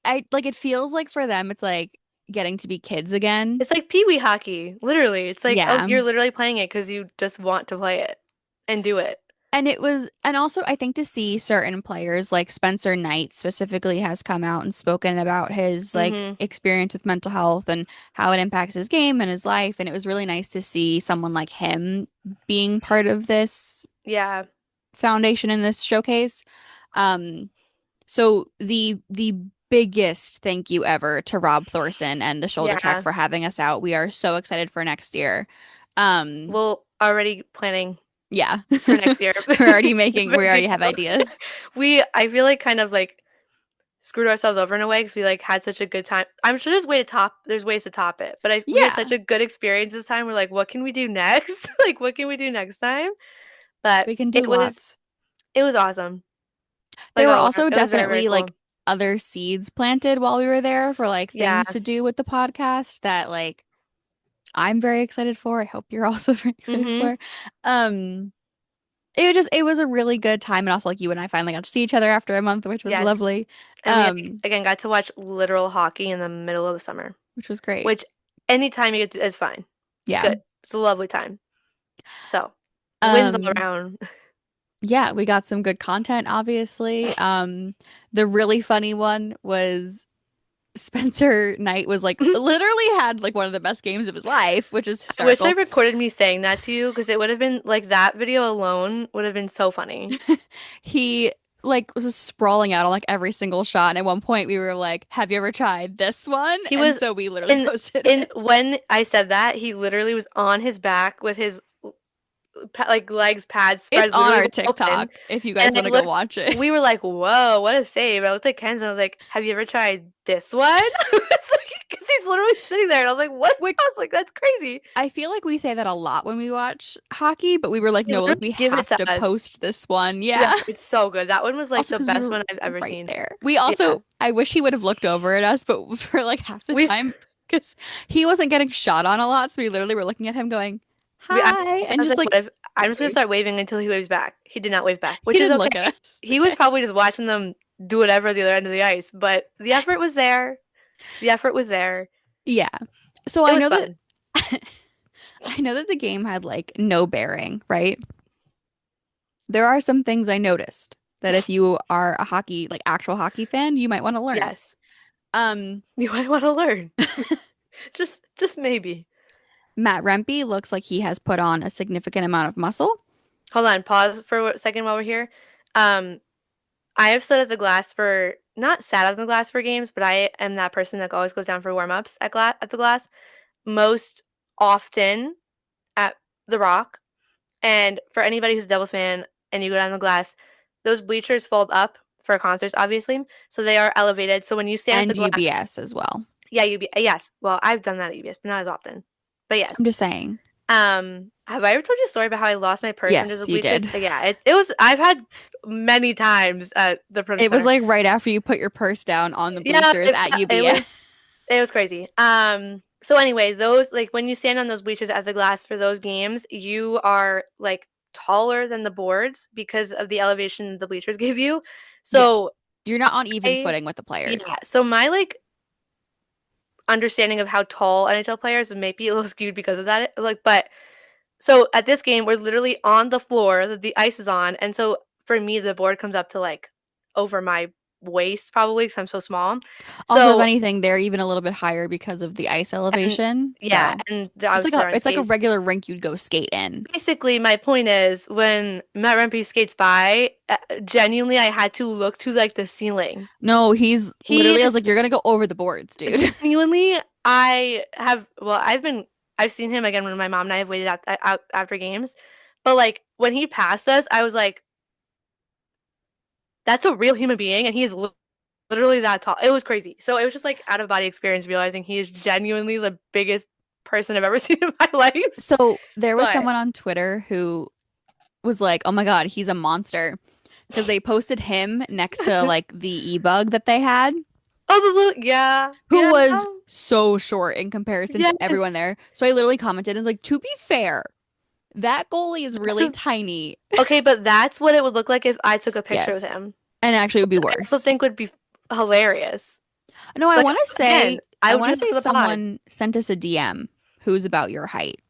I like it feels like for them it's like getting to be kids again. It's like pee-wee hockey, literally. It's like, oh, Yeah. you're literally playing it because you just want to play it and do it. And it was, and also I think to see certain players like Spencer Knight specifically has come out and spoken about his like Mhm. experience with mental health and how it impacts his game and his life. And it was really nice to see someone like him being part of this Yeah. foundation in this showcase. Um, so the biggest thank you ever to Rob Thorson and the Shoulder Check Yeah. for having us out. We are so excited for next year. Um, Well, already planning yeah. for next year. We Very already have detailed. ideas. I feel like kind of like screwed ourselves over in a way because we like had such a good time. I'm sure there's ways to top it, but we had such Yeah. a good experience this time. We're like, what can we do next? Like, what can we do next time? But We can do lots. it was awesome. Like There were all around. also It was very, very definitely cool. like other seeds planted while we were there for like Yeah. things to do with the podcast that like I'm very excited for. I hope you're also very excited Mm-hmm. for. Um, it was a really good time and also like you and I finally got to see each other after a month, which was Yes. lovely. And we Um, again got to watch literal hockey in the middle of the summer, which was great. which anytime you get to, is fine. It's Yeah. good. It's a lovely time. So wins all Um, around. yeah, we got some good content, obviously. The really funny one was Spencer Knight was like literally had like one of the best games of his life, which is I wish I hysterical. recorded me saying that to you because it would have been like that video alone would have been so funny. He like was sprawling out on like every single shot, and at one point we were like, "Have you ever tried this one?" He And was so we literally in posted in it. when I said that, he literally was on his back with his like legs pads It's spread on literally our wide open. TikTok if you And guys I want to go looked, watch it. we were like, whoa, what a save. I looked at Ken's and I was like, have you ever tried this one? It's like, because he's literally sitting there and I was like, what? I Which was like, that's crazy. I feel like we say that a lot when we watch hockey, but we were like, He no, like literally we give it have to to us. post this one. Yeah, Yeah. it's so good. That one was like Also, the because we best were one I've ever right seen. there. We Yeah. also, I wish he would have looked over at us, but for like half the We, time, because he wasn't getting shot on a lot, so we literally were looking at him going, hi, I and was just like, like what if I'm just gonna wave. start waving until he waves back. He did not wave back, He which is didn't look at okay. us. He was probably just watching them do whatever at the other end of the ice, but the effort was there. The effort was there. Yeah. So It I was know that fun. I know that the game had like no bearing, right? There are some things I noticed that if you are a hockey, like actual hockey fan, you might want to learn. Yes. Um, You might want to learn. Just maybe. Matt Rempe looks like he has put on a significant amount of muscle. Hold on, pause for a second while we're here. Um, I have stood at the glass for not sat at the glass for games, but I am that person that always goes down for warm-ups at the glass. Most often at the Rock. And for anybody who's a Devils fan and you go down the glass, those bleachers fold up for concerts, obviously. So they are elevated. So when you stand at And the glass, UBS as well. yeah, yes. Well, I've done that at UBS, but not as often. But yes. I'm just saying. Have I ever told you a story about how I lost my purse under the Yes, you bleachers? did. Yeah, it was I've had many times at the Produce It was Center. like right after you put your purse down on the Yeah, bleachers at it UBS. was it was crazy. So anyway, those like when you stand on those bleachers at the glass for those games, you are like taller than the boards because of the elevation the bleachers give you. Yeah. So You're not on even I footing with the yeah, players. so my like understanding of how tall NHL players may be a little skewed because of that. Like, but so at this game, we're literally on the floor that the ice is on, and so for me, the board comes up to like over my waist probably because I'm so small. Also, if So anything, they're even a little bit higher because of the ice and elevation. yeah, So and obviously they're on it's like a skates. regular rink you'd go skate in. Basically, my point is when Matt Rempe skates by, genuinely, I had to look to like the ceiling. No, he's He literally, I was is like, you're gonna go over the boards, dude. genuinely. I have well, I've seen him again when my mom and I have waited out after games, but like when he passed us, I was like, that's a real human being, and he is literally that tall. It was crazy. So it was just like out of body experience, realizing he is genuinely the biggest person I've ever seen in my life. So there was But someone on Twitter who was like, oh my God, he's a monster. Because they posted him next to like the e-bug that they had, oh, the little who yeah, was so short in comparison to everyone yes. there. So I literally commented and was like, to be fair, that goalie is That's really tiny. okay, but that's what it would look like if I took a picture with Yes. him. And actually it would be Which I also worse. think would be hilarious. No, Like again, I I would want do to that say for the pod. someone sent us a DM who's about your height.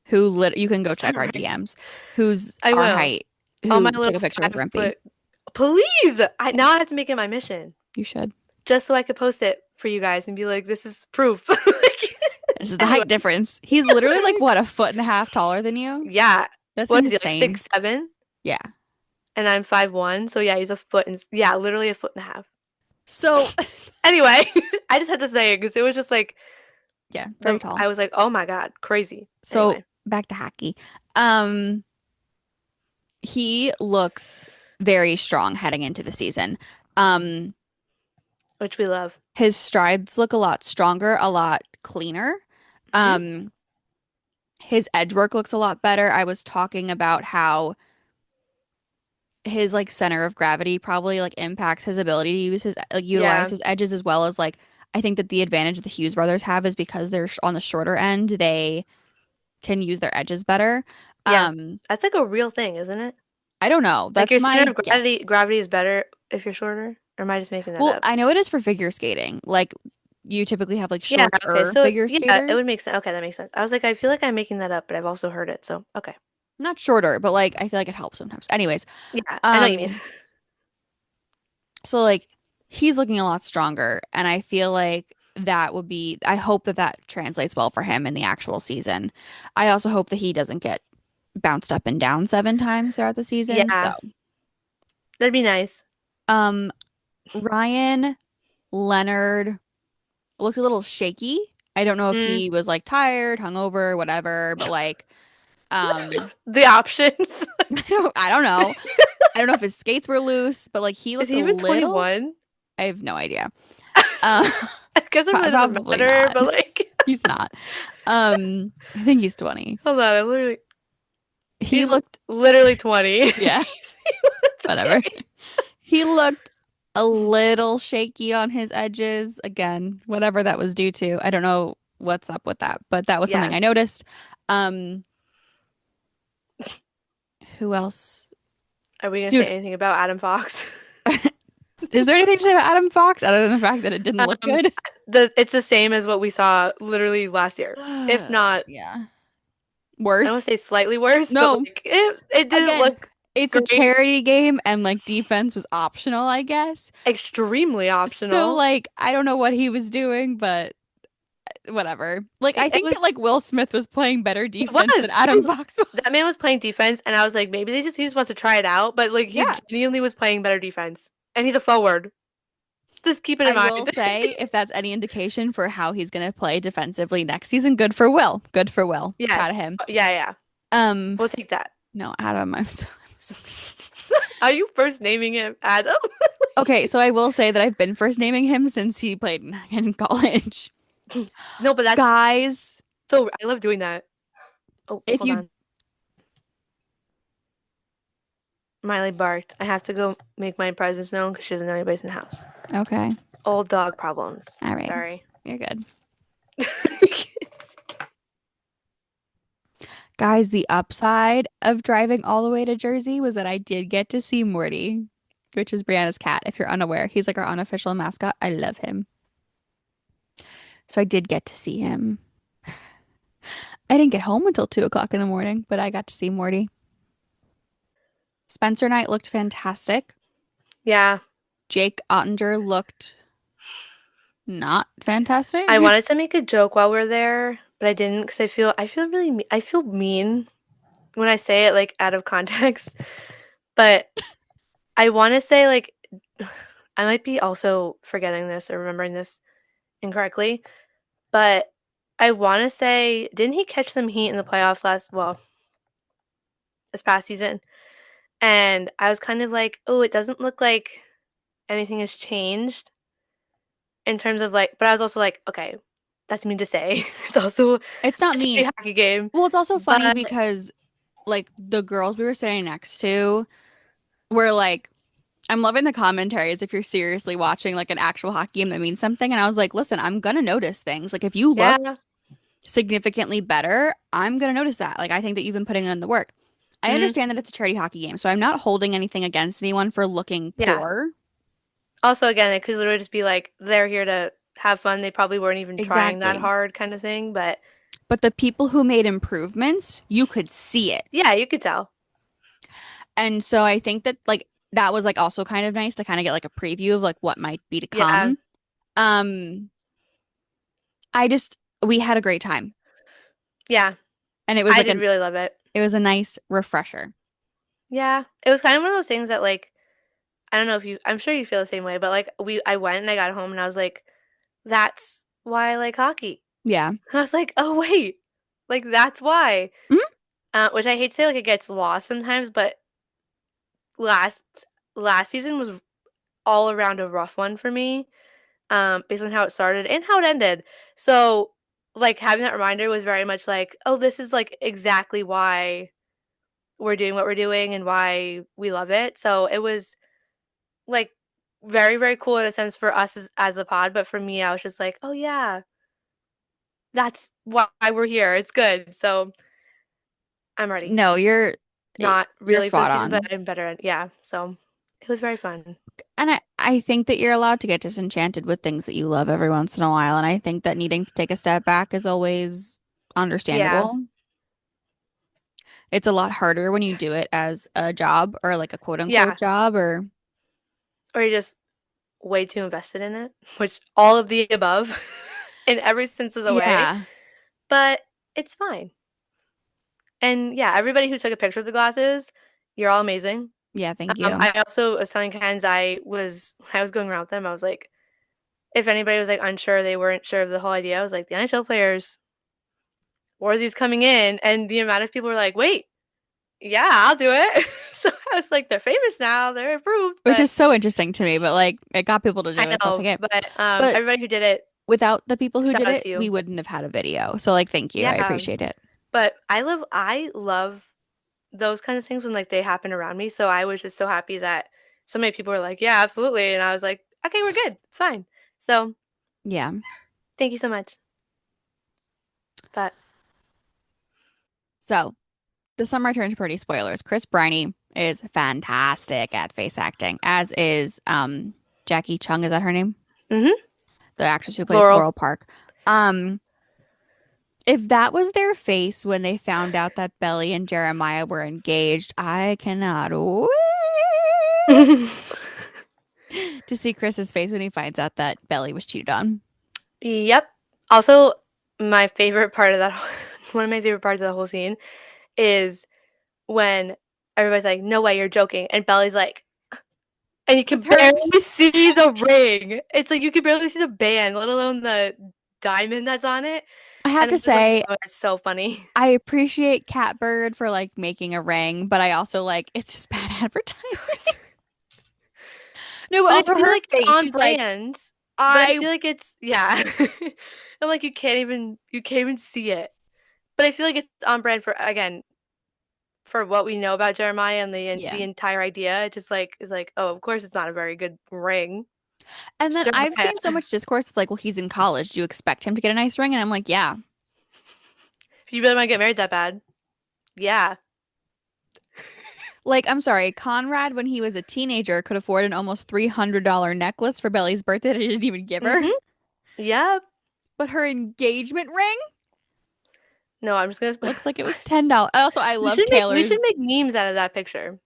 Who lit you can go check our Sorry. DMs. Who's I our will. height On my who took little a picture with 5 foot. Rempy. Please, I now I have to make it my mission You should. just so I could post it for you guys and be like, this is proof. Like, This is the anyway, height difference. He's literally like what, a foot and a half taller than you? yeah. That's What is he like insane. 6'7"? Yeah. And I'm 5'1", so yeah, he's a foot and yeah, literally a foot and a half. So Anyway, I just had to say it because it was just like yeah, very tall. I was like, oh my god, crazy. So Anyway, back to hockey. Um, he looks very strong heading into the season. Um, which we love. his strides look a lot stronger, a lot cleaner. Hmm. Um, his edge work looks a lot better. I was talking about how his like center of gravity probably like impacts his ability to use his like utilize Yeah, his edges as well as like I think that the advantage the Hughes brothers have is because they're on the shorter end, they can use their edges better. yeah. Um, That's like a real thing, isn't it? I don't know. Like That's your center my of guess. gravity is better if you're shorter. Or am I just making that Well, up? I know it is for figure skating. Like you typically have like Yeah, okay. shorter So figure yeah, it would skaters. make sense. Okay, that makes sense. I was like, I feel like I'm making that up, but I've also heard it. So okay. Not shorter, but like I feel like it helps sometimes. Anyways, Yeah, I know what you mean. um, so like he's looking a lot stronger, and I feel like that would be, I hope that that translates well for him in the actual season. I also hope that he doesn't get bounced up and down 7 times throughout the season. So, Yeah, that'd be nice. um, Ryan Leonard looked a little shaky. I don't know if Mm. he was like tired, hungover, whatever, but like, um, The options. I don't know. I don't know if his skates were loose, but like he Is looked he a even little, 21? I have no idea. Uh, I guess it really doesn't probably matter, not. but like, He's not. I think he's 20. hold on, I'm literally, He he's looked, literally 20. yeah, It's whatever. okay. He looked a little shaky on his edges. Again, whatever that was due to. I don't know what's up with that, but that was something Yeah. I noticed. Um, who else? Are we gonna say Dude, anything about Adam Fox? is there anything to say about Adam Fox other than the fact that it didn't look Um, good? it's the same as what we saw literally last year. If not, Yeah. I don't want to Worse. say slightly worse, but No. like it didn't Again, look it's a great. charity game and like defense was optional, I guess. Extremely So optional. like I don't know what he was doing, but whatever. Like I It think that was like Will Smith was playing better it defense than was. Adam Fox was. That man was playing defense, and I was like, maybe he just wants to try it out, but like he Yeah. genuinely was playing better defense, and he's a forward. Just keep it in I will mind. say, if that's any indication for how he's gonna play defensively next season, good for Will. Good for Will. Yes. Proud of him. Yeah, yeah. Um, We'll take that. no, Adam, I'm so Are you first naming him Adam? okay, so I will say that I've been first naming him since he played in college. No, but that's Guys, so I love doing that. Oh, if hold you on. Miley barked. I have to go make my presence known because she doesn't know anybody's in the house. okay, Old dog problems. all right, Sorry. you're good. Guys, the upside of driving all the way to Jersey was that I did get to see Morty, which is Brianna's cat. If you're unaware, he's like our unofficial mascot. I love him. So I did get to see him. I didn't get home until 2 o'clock in the morning, but I got to see Morty. Spencer Knight looked fantastic. Yeah. Jake Ottinger looked not fantastic. I wanted to make a joke while we are there, but I didn't because I feel really I feel mean when I say it like out of context. But I want to say like I might be also forgetting this or remembering this incorrectly, but I want to say didn't he catch some heat in the playoffs this past season? And I was kind of like, "Oh, it doesn't look like anything has changed in terms of like," but I was also like, "Okay, that's mean to say." It's also a It's not shitty mean. hockey game, Well, it's also funny but because like the girls we were sitting next to were like, I'm loving the commentaries if you're seriously watching like an actual hockey game that means something. And I was like, listen, I'm gonna notice things. Like if you look yeah, significantly better, I'm gonna notice that. Like I think that you've been putting in the work. I mhm, understand that it's a charity hockey game, so I'm not holding anything against anyone for looking yeah. poor. Also, again, it could literally just be like they're here to have fun. They probably weren't even trying that Exactly. hard, kind of thing. But But the people who made improvements, you could see it. yeah, you could tell. And so I think that like that was like also kind of nice to kind of get like a preview of like what might be to Yeah, come. Um, I just we had a great time. yeah. And it was I like did really love it. it was a nice refresher. Yeah, it was kind of one of those things that like I don't know if you. I'm sure you feel the same way, but like I went and I got home and I was like, that's why I like hockey. Yeah. I was like, oh wait, like that's why. Mhm. Which I hate to say, like it gets lost sometimes, but last last season was all around a rough one for me, based on how it started and how it ended. So, like having that reminder was very much like, oh, this is like exactly why we're doing what we're doing and why we love it. So it was like very very cool in a sense for us as a pod, but for me, I was just like, oh yeah, that's why we're here. It's good. So I'm ready. No, Not you're really for the spot season, but on. I'm better at yeah. So it was very fun. And I think that you're allowed to get disenchanted with things that you love every once in a while, and I think that needing to take a step back is always Yeah. understandable. It's a lot harder when you do it as a job or like a quote unquote Yeah. job or Or you're just way too invested in it, which all of the above in every sense of the way. yeah. But it's fine. And yeah, everybody who took a picture of the glasses, you're all amazing. Yeah, thank you. I also was telling Ken's I was going around with them. I was like, if anybody was like unsure, they weren't sure of the whole idea. I was like, the NHL players wore these coming in, and the amount of people were like, wait, yeah, I'll do it. So I was like, they're famous now, they're approved, Which but is so interesting to me, but like it got people to do I it, so I'll take know, it. but But everybody who did it, without the people who shout did out it, to we you. wouldn't have had a video. So like thank you. I Yeah, appreciate it. but I love those kind of things when like they happen around me. So I was just so happy that so many people were like, yeah, absolutely, and I was like, okay, we're good, it's fine. So Yeah. thank you so much. But So the Summer Returns Pretty spoilers. Chris Briney is fantastic at face acting, as is Jackie Chung, is that her name? hmm The actress who plays Laurel. Laurel Park. Um, if that was their face when they found out that Belly and Jeremiah were engaged, I cannot wait to see Chris's face when he finds out that Belly was cheated on. Yep. Also, my favorite part of that, one of my favorite parts of the whole scene is when everybody's like, "No way, you're joking," and Belly's like, and you can With her, barely see the ring. It's like you can barely see the band, let alone the diamond that's on it. I have And to I'm just like, say, "Oh, it's so funny." I appreciate Catbird for like making a ring, but I also like it's just bad advertising. No, but But I also feel her like it's face, on she's like, brand. But I I feel like it's yeah. I'm like you can't even see it. But I feel like it's on brand for again for what we know about Jeremiah and the yeah. entire idea. It just like is like, oh, of course it's not a very good ring. And It's then I've Jeremiah. seen so much discourse like, well, he's in college. Do you expect him to get a nice ring? And I'm like, yeah. If you really want to get married that bad, yeah. Like, I'm sorry, Conrad, when he was a teenager, could afford an almost $300 necklace for Belly's birthday that he didn't even give her. Mm-hmm. Yeah. But her engagement ring No, I'm just gonna. looks like it was $10. Also, I We love should Taylor's. make memes out of that picture.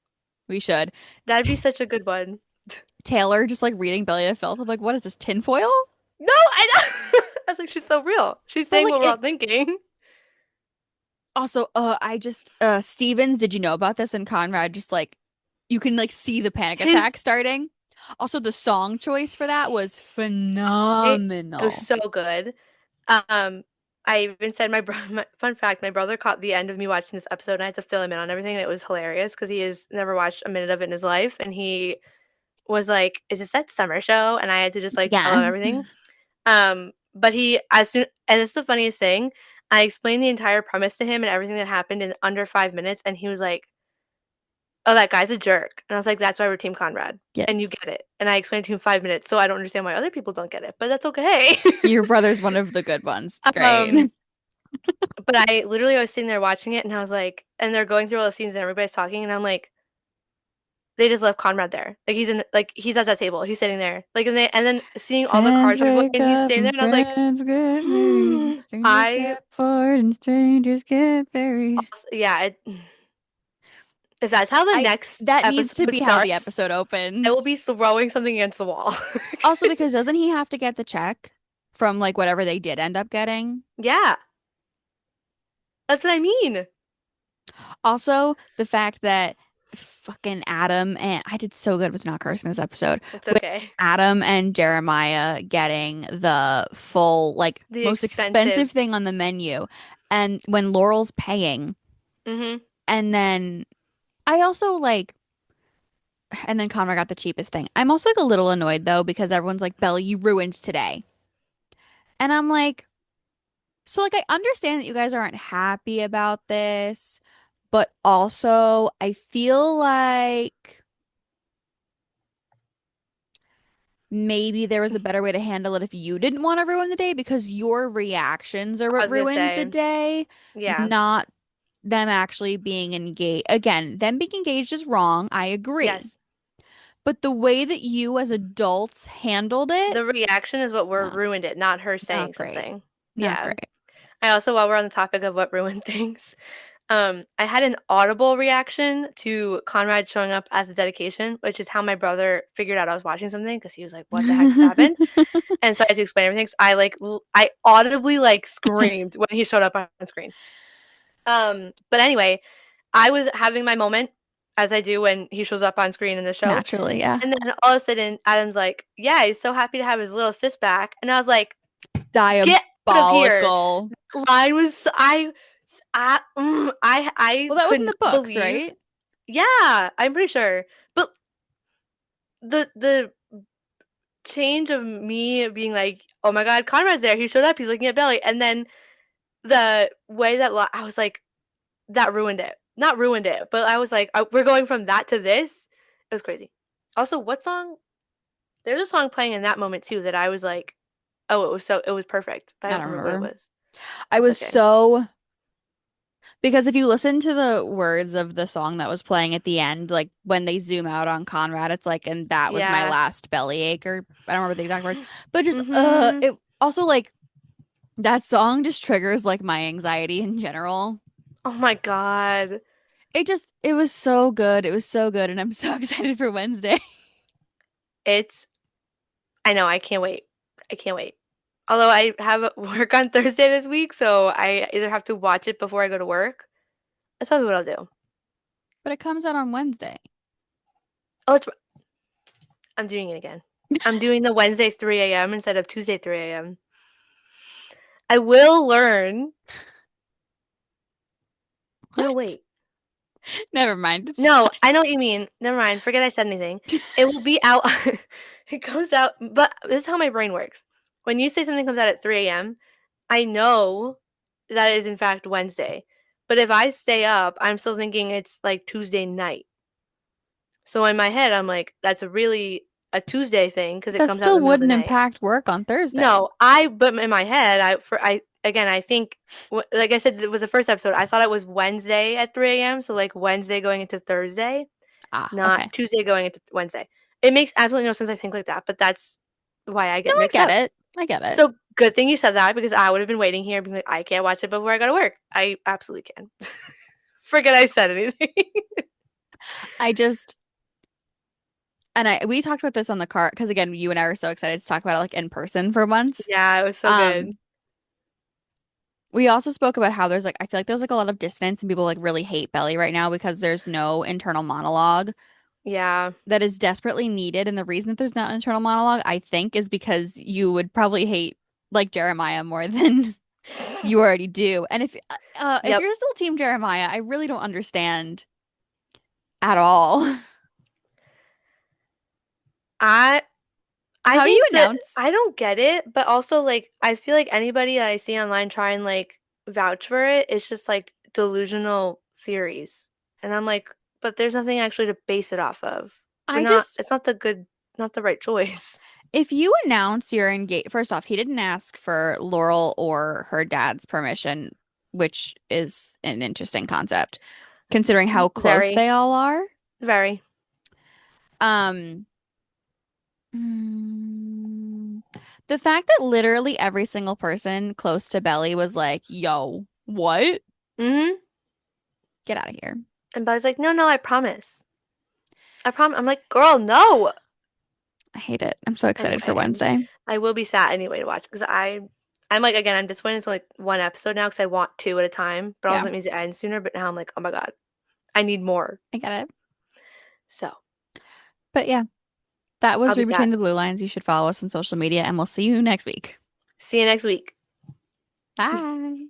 We should. That'd be such a good one. Taylor just like reading Belly of Filth. I'm like, what is this, tinfoil? No, I know. I was like, she's so real. She's But saying like what we're all it thinking. also, I just Stevens, did you know about this? And Conrad just like you can like see the panic His attack starting. Also, the song choice for that was it was phenomenal. so good. Um, I even said fun fact, my brother caught the end of me watching this episode and I had to fill him in on everything and it was hilarious because he has never watched a minute of it in his life and he was like, "Is this that summer show?" And I had to just like tell him Yes. everything. But he as soon and it's the funniest thing, I explained the entire premise to him and everything that happened in under 5 minutes and he was like, "Oh, that guy's a jerk." And I was like, "That's why we're Team Conrad." And you Yes. get it. And I explained to him 5 minutes, so I don't understand why other people don't get it, but that's okay. Your brother's one of the good ones. It's great. um But I literally I was sitting there watching it and I was like and they're going through all the scenes and everybody's talking and I'm like, they just left Conrad there. Like he's at that table. He's sitting there. Like and then seeing all the Friends cards are break and he's up staying there and and I was like, friends get married. Strangers I get bored and strangers get buried. yeah, if that's how the I next that needs to episode be how the starts, episode I will opens. be throwing something against the wall. Also, because doesn't he have to get the check from like whatever they did end up getting? Yeah, that's what I mean. Also, the fact that fucking Adam and I did so good with not cursing this episode It's with okay. Adam and Jeremiah getting the full like The most expensive expensive. thing on the menu, and when Laurel's paying, Mhm. and then I also like, and then Connor got the cheapest thing. I'm also like a little annoyed though because everyone's like, Belly, you ruined today, and I'm like. So, like, I understand that you guys aren't happy about this, but also I feel like maybe there was a better way to handle it if you didn't want to ruin the day because your reactions are I what was gonna ruined the say, day, yeah. not them actually being engaged. Again, them being engaged is wrong. I agree. Yes. But the way that you as adults handled it, The reaction is what no, ruined it, not her not saying great. something. Not Yeah. great. I also, while we're on the topic of what ruined things, I had an audible reaction to Conrad showing up at the dedication, which is how my brother figured out I was watching something because he was like, "What the heck just happened?" And so I had to explain everything. So I I audibly like screamed when he showed up on screen. But anyway, I was having my moment as I do when he shows up on screen in the show, Naturally, yeah. and then all of a sudden Adam's like, "Yeah, he's so happy to have his little sis back," and I was like, "Get out of here!" Diabolical. Line was I Well, that was could in the not books, believe. right? Yeah, I'm pretty sure. But the change of me being like, "Oh my god, Conrad's there. He showed up. He's looking at Belly," and then the way that I was like, that ruined it. Not ruined it, but I was like, we're going from that to this. It was crazy. Also, what song? There's a song playing in that moment too that I was like, oh, it was perfect, but I I don't don't remember what it remember. was. I It's was okay. so because if you listen to the words of the song that was playing at the end, like when they zoom out on Conrad, it's like, and that was my Yeah. last bellyache, or I don't remember the exact words, but just Mhm. it also like that song just triggers like my anxiety in general. Oh my god. It was so good. It was so good, and I'm so excited for Wednesday. It's I know, I can't wait. I can't wait. Although I have work on Thursday this week, so I either have to watch it before I go to work. That's probably what I'll do. But it comes out on Wednesday. Oh, I'm doing it again. I'm doing the Wednesday 3 a.m. instead of Tuesday 3 a.m. I will learn. No, What? wait. Never mind. It's No, fine. I know what you mean. Never mind. Forget I said anything. It will be out. It goes out, but this is how my brain works. When you say something comes out at 3 a.m., I know that is in fact Wednesday. But if I stay up, I'm still thinking it's like Tuesday night. So in my head, I'm like, that's a Tuesday thing because it That comes out in still the middle of the wouldn't night. impact work on Thursday. No, but in my head, I again, I think, like I said with the first episode, I thought it was Wednesday at 3 a.m. So like Wednesday going into Thursday, Ah, not okay. Tuesday going into Wednesday. It makes absolutely no sense I think like that, but that's why I No, get I mixed get up. it. I get it. So good thing you said that because I would have been waiting here being like, I can't watch it before I go to work. I absolutely can. Forget I said anything. I just and I we talked about this on the car because again, you and I were so excited to talk about it like in person for once. Yeah, it was so good. Um, we also spoke about how there's like I feel like there's like a lot of dissonance and people like really hate Belly right now because there's no internal monologue Yeah. that is desperately needed. And the reason that there's not an internal monologue, I think, is because you would probably hate like Jeremiah more than you already do. And if Yep. you're still Team Jeremiah, I really don't understand at all. I I How do you think that announce? I don't get it, but also like I feel like anybody that I see online try and like vouch for it, it's just like delusional theories. And I'm like, but there's nothing actually to base it off of. I just It's not the right choice. If you announce you're engaged, first off, he didn't ask for Laurel or her dad's permission, which is an interesting concept, considering how close Very, they all are. very. Um, mm, the fact that literally every single person close to Belly was like, "Yo, what? Mhm. Get out of here." And Buzz like, "No, no, I promise. I promise." I'm like, "Girl, no." I hate it. I'm so excited for Anyway, Wednesday. I will be sad anyway to watch because I'm like again, I'm disappointed it's only one episode now because I want two at a time, but also Yeah, that means it ends sooner. But now I'm like, oh my god, I need more. I get it. So But yeah, that I'll was be Read Between sad. the Blue Lines. You should follow us on social media, and we'll see you next week. See you next week. Bye.